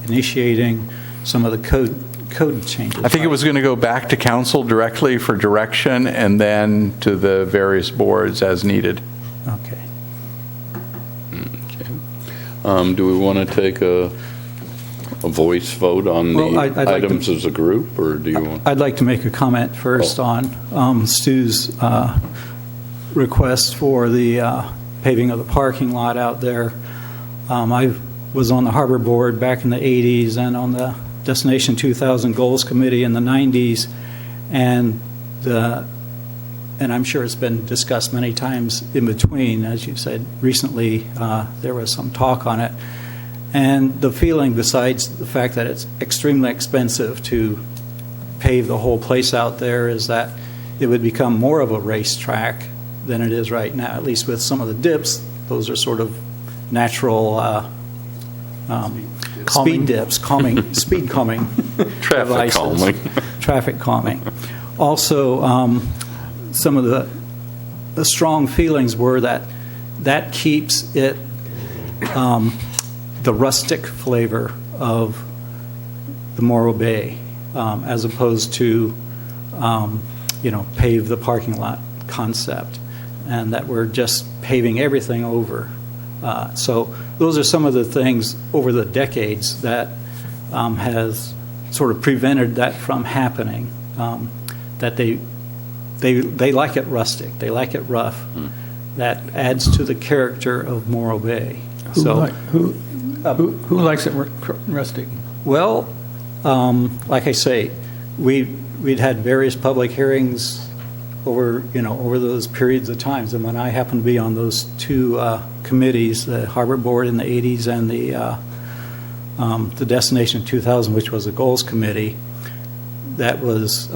initiating some of the code changes. I think it was going to go back to council directly for direction, and then to the various boards as needed. Okay. Do we want to take a voice vote on the items as a group, or do you want? I'd like to make a comment first on Stu's request for the paving of the parking lot out there. I was on the Harbor Board back in the 80s and on the Destination 2000 Goals Committee in the 90s, and I'm sure it's been discussed many times in between. As you said, recently there was some talk on it. And the feeling, besides the fact that it's extremely expensive to pave the whole place out there, is that it would become more of a racetrack than it is right now, at least with some of the dips. Those are sort of natural speed dips, speed calming Traffic calming. Traffic calming. Also, some of the strong feelings were that keeps it the rustic flavor of the Morro Bay, as opposed to pave the parking lot concept, and that we're just paving everything over. So those are some of the things over the decades that has sort of prevented that from happening. That they like it rustic, they like it rough. That adds to the character of Morro Bay. Who likes it rustic? Well, like I say, we'd had various public hearings over those periods of times, and when I happened to be on those two committees, the Harbor Board in the 80s and the Destination 2000, which was a goals committee, that was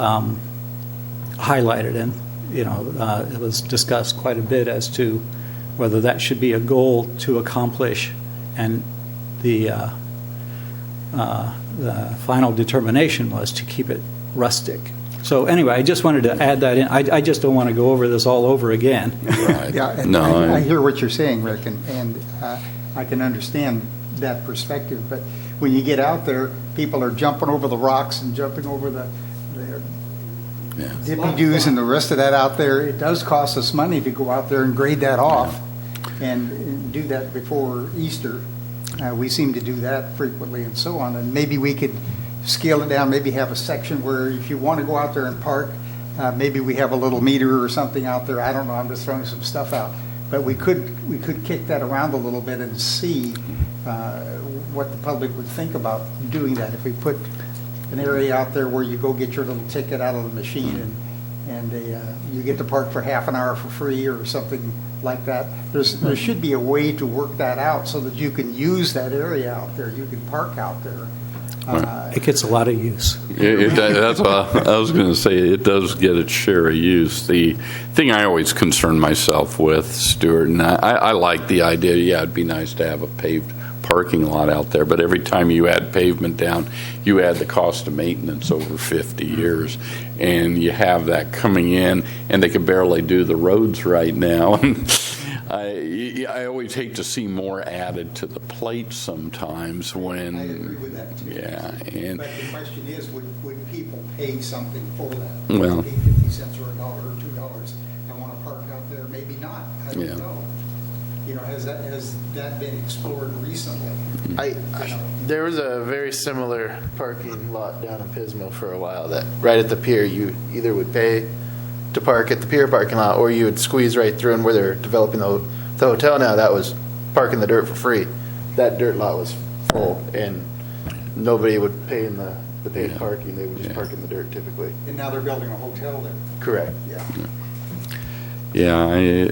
highlighted, and it was discussed quite a bit as to whether that should be a goal to accomplish, and the final determination was to keep it rustic. So anyway, I just wanted to add that in. I just don't want to go over this all over again. Right. Yeah, and I hear what you're saying, Rick, and I can understand that perspective. But when you get out there, people are jumping over the rocks and jumping over the dippy-doos and the rest of that out there. It does cost us money to go out there and grade that off and do that before Easter. We seem to do that frequently and so on. And maybe we could scale it down, maybe have a section where if you want to go out there and park, maybe we have a little meter or something out there. I don't know, I'm just throwing some stuff out. But we could kick that around a little bit and see what the public would think about doing that. If we put an area out there where you go get your little ticket out of the machine and you get to park for half an hour for free or something like that. There should be a way to work that out so that you can use that area out there. You can park out there. It gets a lot of use. That's what I was going to say. It does get its share of use. The thing I always concern myself with, Stuart, and I like the idea, yeah, it'd be nice to have a paved parking lot out there, but every time you add pavement down, you add the cost of maintenance over 50 years, and you have that coming in, and they can barely do the roads right now. I always hate to see more added to the plate sometimes when... I agree with that, too. Yeah. But the question is, would people pay something for that? Well... Pay 50 cents or $1 or $2 and want to park out there? Maybe not. I don't know. You know, has that been explored recently? There was a very similar parking lot down in Pismo for a while that right at the pier, you either would pay to park at the pier parking lot, or you would squeeze right through, and where they're developing the hotel now, that was parking the dirt for free. That dirt lot was full, and nobody would pay in the paid parking. They would just park in the dirt typically. And now they're building a hotel there. Correct. Yeah,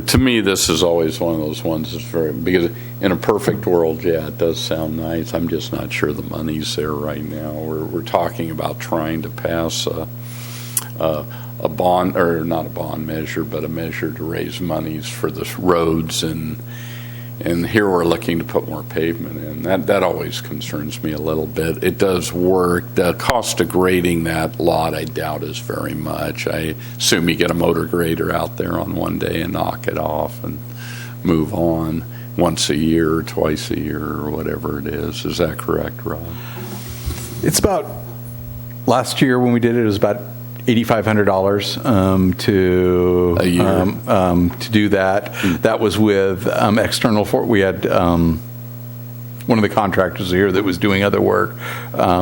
to me, this is always one of those ones that's very, because in a perfect world, yeah, it does sound nice. I'm just not sure the money's there right now. We're talking about trying to pass a bond, or not a bond measure, but a measure to raise monies for the roads, and here we're looking to put more pavement in. That always concerns me a little bit. It does work. The cost of grading that lot, I doubt, is very much. I assume you get a motor grader out there on one day and knock it off and move on once a year or twice a year or whatever it is. Is that correct, Rob? It's about, last year when we did it was about $8,500 to a year. To do that. That was with external. We had one of the contractors here that was doing other work.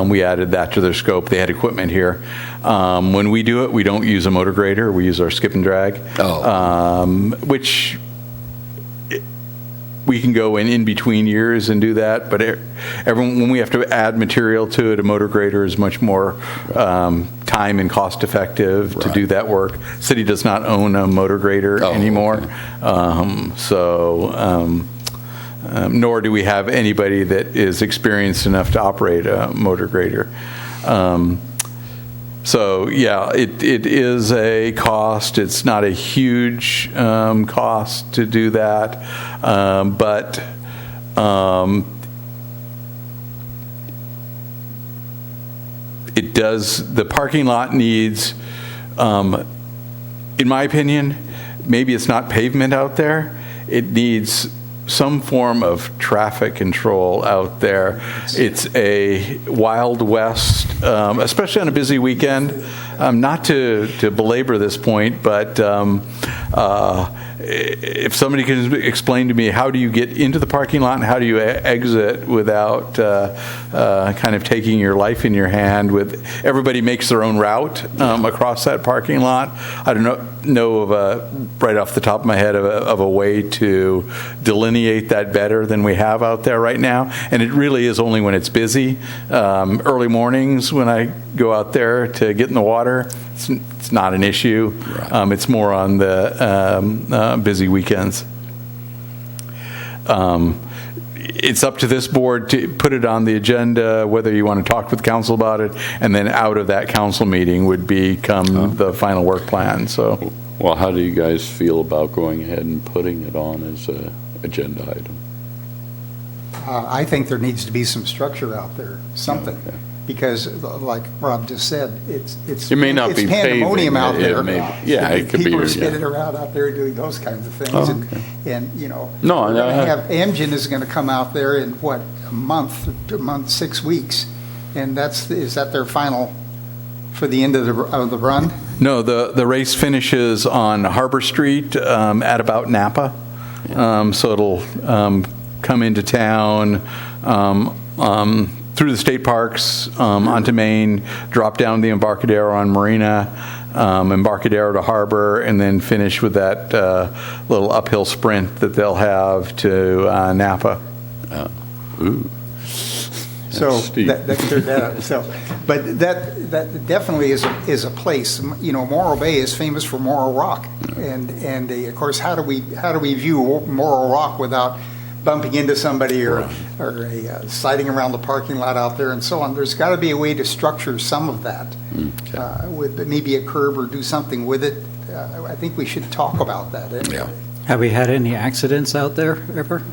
We added that to their scope. They had equipment here. When we do it, we don't use a motor grader. We use our skip and drag, which we can go in between years and do that. But when we have to add material to it, a motor grader is much more time and cost effective to do that work. City does not own a motor grader anymore. Okay. Nor do we have anybody that is experienced enough to operate a motor grader. So yeah, it is a cost. It's not a huge cost to do that, but it does. The parking lot needs, in my opinion, maybe it's not pavement out there. It needs some form of traffic control out there. It's a Wild West, especially on a busy weekend. Not to belabor this point, but if somebody can explain to me, how do you get into the parking lot and how do you exit without kind of taking your life in your hand? With everybody makes their own route across that parking lot. I don't know of right off the top of my head of a way to delineate that better than we have out there right now. And it really is only when it's busy. Early mornings when I go out there to get in the water, it's not an issue. Right. It's more on the busy weekends. It's up to this board to put it on the agenda, whether you want to talk with council about it, and then out of that council meeting would become the final work plan. So, well, how do you guys feel about going ahead and putting it on as an agenda item? I think there needs to be some structure out there, something. Okay. Because, like Rob just said, it may not be pandemonium out there. It could be. People are spinning around out there doing those kinds of things, and you know, Amgen is going to come out there in what, a month, 6 weeks, and is that their final for the end of the run? No, the race finishes on Harbor Street at about Napa, so it'll come into town. Through the state parks, onto Maine, drop down the Embarcadero on Marina, Embarcadero to Harbor, and then finish with that little uphill sprint that they'll have to Napa. So that cleared that up. So But that definitely is a place. You know, Morro Bay is famous for Morro Rock, and of course, how do we view Morro Rock without bumping into somebody or sliding around the parking lot out there and so on? There's got to be a way to structure some of that with maybe a curb or do something with it. I think we should talk about that. Anyway. Yeah. Have we had any accidents out there ever?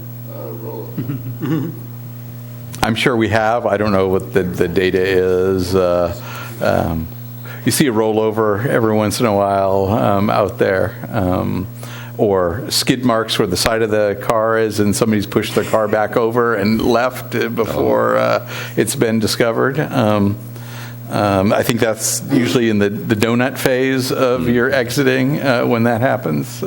I'm sure we have. I don't know what the data is. You see a rollover every once in a while out there, or skid marks where the side of the car is and somebody's pushed their car back over and left before it's been discovered. I think that's usually in the donut phase of your exiting when that happens.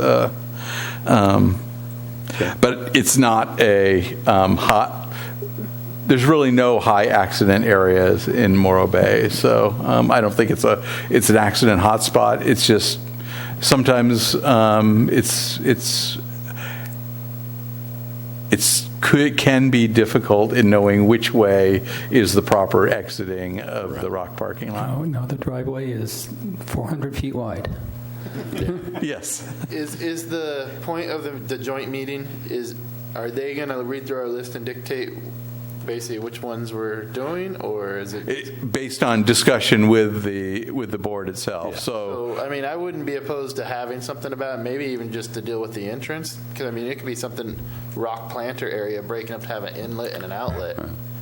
But it's not a hot. There's really no high accident areas in Morro Bay, so I don't think it's an accident hotspot. It's just sometimes it can be difficult in knowing which way is the proper exiting of the Rock parking lot. Oh, no, the driveway is 400 feet wide. Yes. Is the point of the joint meeting, are they going to read through our list and dictate basically which ones we're doing, or is it based on discussion with the board itself? Yeah. So I mean, I wouldn't be opposed to having something about it, maybe even just to deal with the entrance, because I mean, it could be something rock planter area breaking up to have an inlet and an outlet,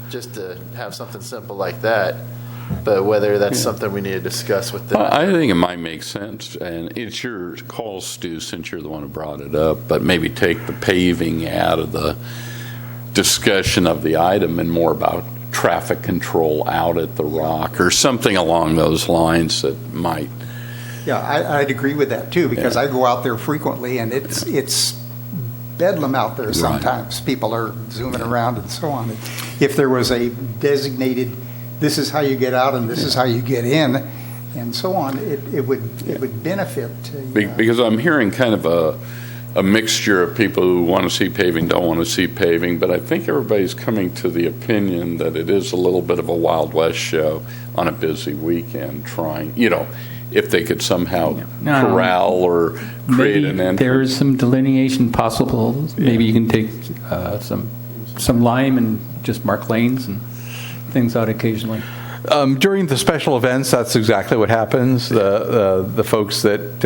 just to have something simple like that. But whether that's something we need to discuss with them. I think it might make sense, and it's your call, Stu, since you're the one who brought it up, but maybe take the paving out of the discussion of the item and more about traffic control out at the Rock or something along those lines that might. Yeah, I'd agree with that too, because I go out there frequently and it's bedlam out there sometimes. Right. People are zooming around and so on. If there was a designated, this is how you get out and this is how you get in and so on, it would benefit. Because I'm hearing kind of a mixture of people who want to see paving, don't want to see paving, but I think everybody's coming to the opinion that it is a little bit of a Wild West show on a busy weekend, trying, if they could somehow corral or create an entrance. There is some delineation possible. Maybe you can take some lime and just mark lanes and things out occasionally. During the special events, that's exactly what happens. The folks that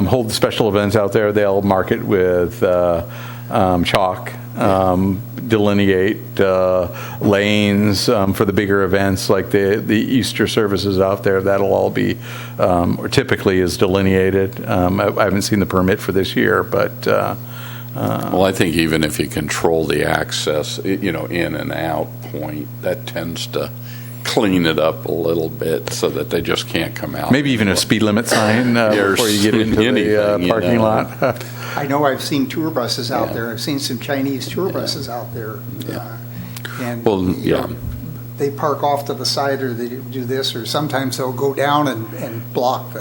hold the special events out there, they'll mark it with chalk, delineate lanes for the bigger events like the Easter services out there. That'll all be, or typically is delineated. I haven't seen the permit for this year, but. Well, I think even if you control the access, in and out point, that tends to clean it up a little bit so that they just can't come out. Maybe even a speed limit sign before you get into the parking lot. I know I've seen tour buses out there. I've seen some Chinese tour buses out there. And they park off to the side or they do this, or sometimes they'll go down and block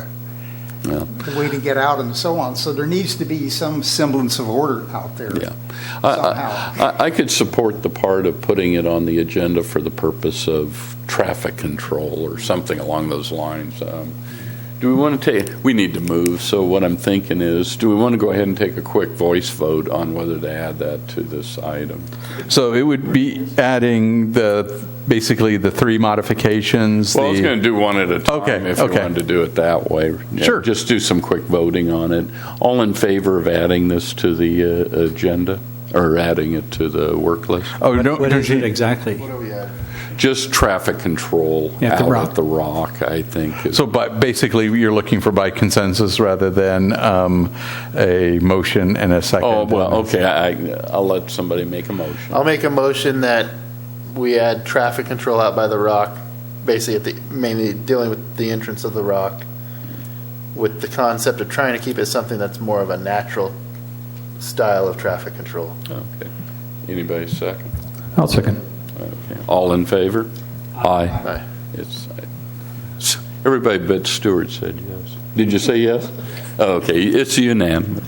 the way to get out and so on. So there needs to be some semblance of order out there. Yeah. I could support the part of putting it on the agenda for the purpose of traffic control or something along those lines. Do we want to we need to move, so what I'm thinking is, do we want to go ahead and take a quick voice vote on whether to add that to this item? So it would be adding basically the three modifications. Well, I was going to do one at a time if we wanted to do it that way. Sure. Just do some quick voting on it. All in favor of adding this to the agenda, or adding it to the work list? Oh, what is it exactly? What do we have? Just traffic control out at the Rock, I think. So basically, you're looking for by consensus rather than a motion and a second. Oh, well, okay. I'll let somebody make a motion. I'll make a motion that we add traffic control out by the Rock, basically mainly dealing with the entrance of the Rock, with the concept of trying to keep it something that's more of a natural style of traffic control. Okay. Anybody second? I'll second. Okay. All in favor? Aye. Aye. Everybody but Stuart said yes. Did you say yes? Okay, it's unanimous.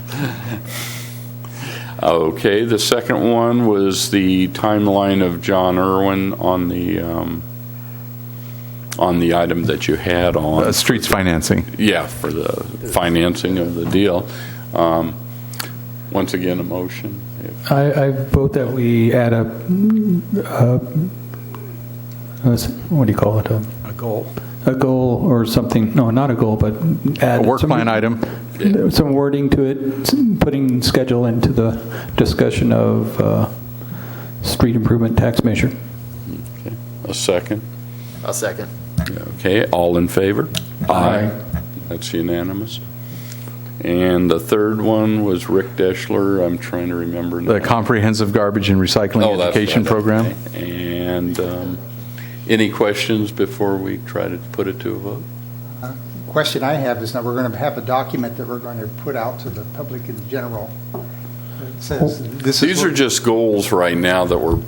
Okay, the second one was the timeline of John Irwin on the on the item that you had on. Streets financing. Yeah, for the financing of the deal. Once again, a motion. I vote that we add what do you call it? A goal. A goal or something. No, not a goal, but add A work plan item. some wording to it, putting schedule into the discussion of street improvement tax measure. Okay. A second. I'll second. Okay, all in favor? Aye. That's unanimous. And the third one was Rick Deschler. I'm trying to remember now. The Comprehensive Garbage and Recycling That's Education right. Program. Okay. And any questions before we try to put it to a vote? Question I have is now we're going to have a document that we're going to put out to the public in general. It says this is These are what- just goals right now that we're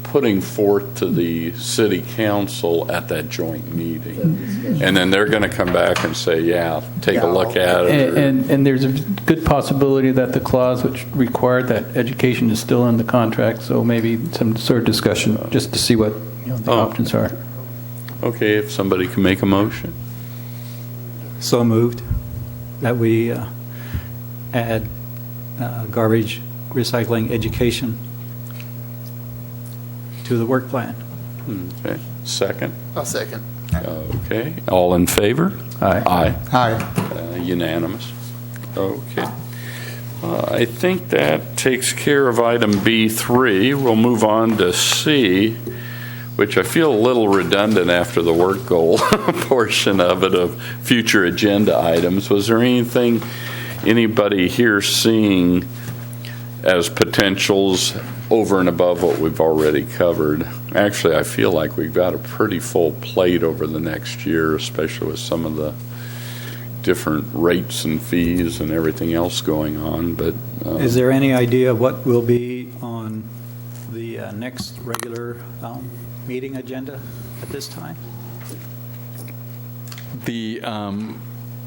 putting forth to the city council at that joint meeting. And then they're going to come back and say, yeah, take a look at it. or- And there's a good possibility that the clause which required that education is still in the contract, so maybe some sort of discussion just to see what the options are. Okay, if somebody can make a motion. So moved that we add garbage recycling education to the work plan. Okay, second. I'll second. Okay, all in favor? Aye. Aye. Unanimous. Okay. I think that takes care of item B3. We'll move on to C, which I feel a little redundant after the work goal portion of it, of future agenda items. Was there anything anybody here seeing as potentials over and above what we've already covered? Actually, I feel like we've got a pretty full plate over the next year, especially with some of the different rates and fees and everything else going on. But Is there any idea what will be on the next regular meeting agenda at this time? The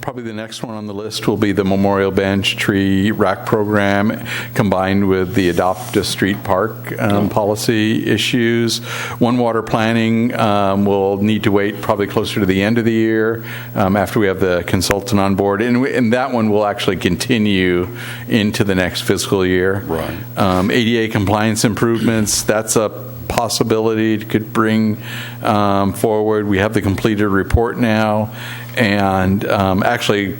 probably the next one on the list will be the Memorial Bench Tree Rack Program, combined with the Adopt a Street Park policy issues. One Water Planning will need to wait probably closer to the end of the year after we have the consultant on board, and that one will actually continue into the next fiscal year. Right. ADA compliance improvements, that's a possibility could bring forward. We have the completed report now, and actually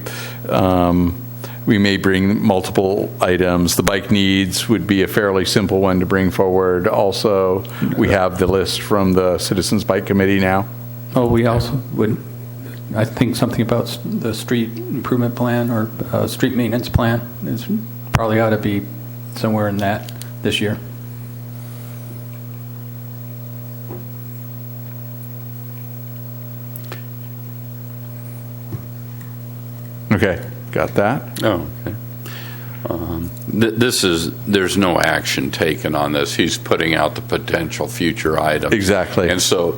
we may bring multiple items. The bike needs would be a fairly simple one to bring forward. Also, we have the list from the Citizens Bike Committee now. Oh, we also would, I think something about the street improvement plan or street maintenance plan is probably ought to be somewhere in that this year. Okay, got that. Oh, okay. There's no action taken on this. He's putting out the potential future items. Exactly. And so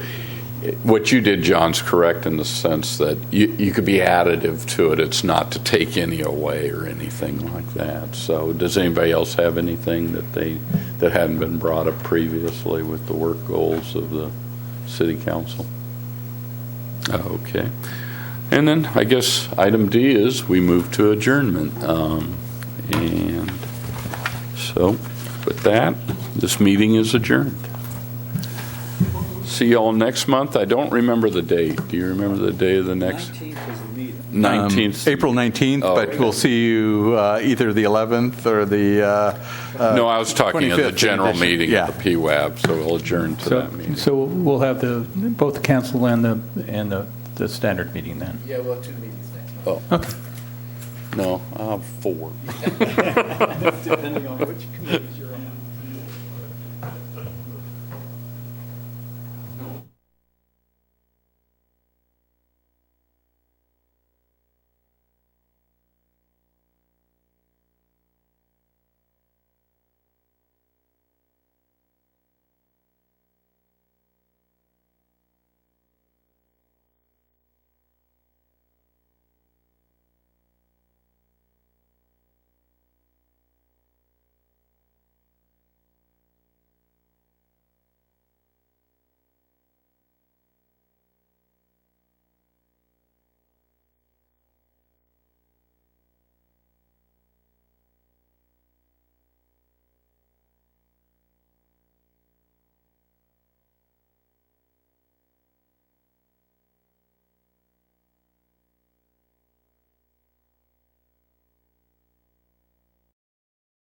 what you did, John's correct in the sense that you could be additive to it. It's not to take any away or anything like that. So does anybody else have anything that hadn't been brought up previously with the work goals of the city council? Okay. And then I guess item D is we move to adjournment. And so with that, this meeting is adjourned. See you all next month. I don't remember the date. Do you remember the day of the next? 19th is the meeting. 19th. April 19th, Oh, but okay. we'll see you either the 11th or the No, I was talking of the 25th general edition. meeting Yeah. at the PWAB, so we'll adjourn to that meeting. So we'll have both the council and the standard meeting then. Yeah, we'll have 2 meetings next month. Oh, Okay. no, I'll have 4. Depending on which committee.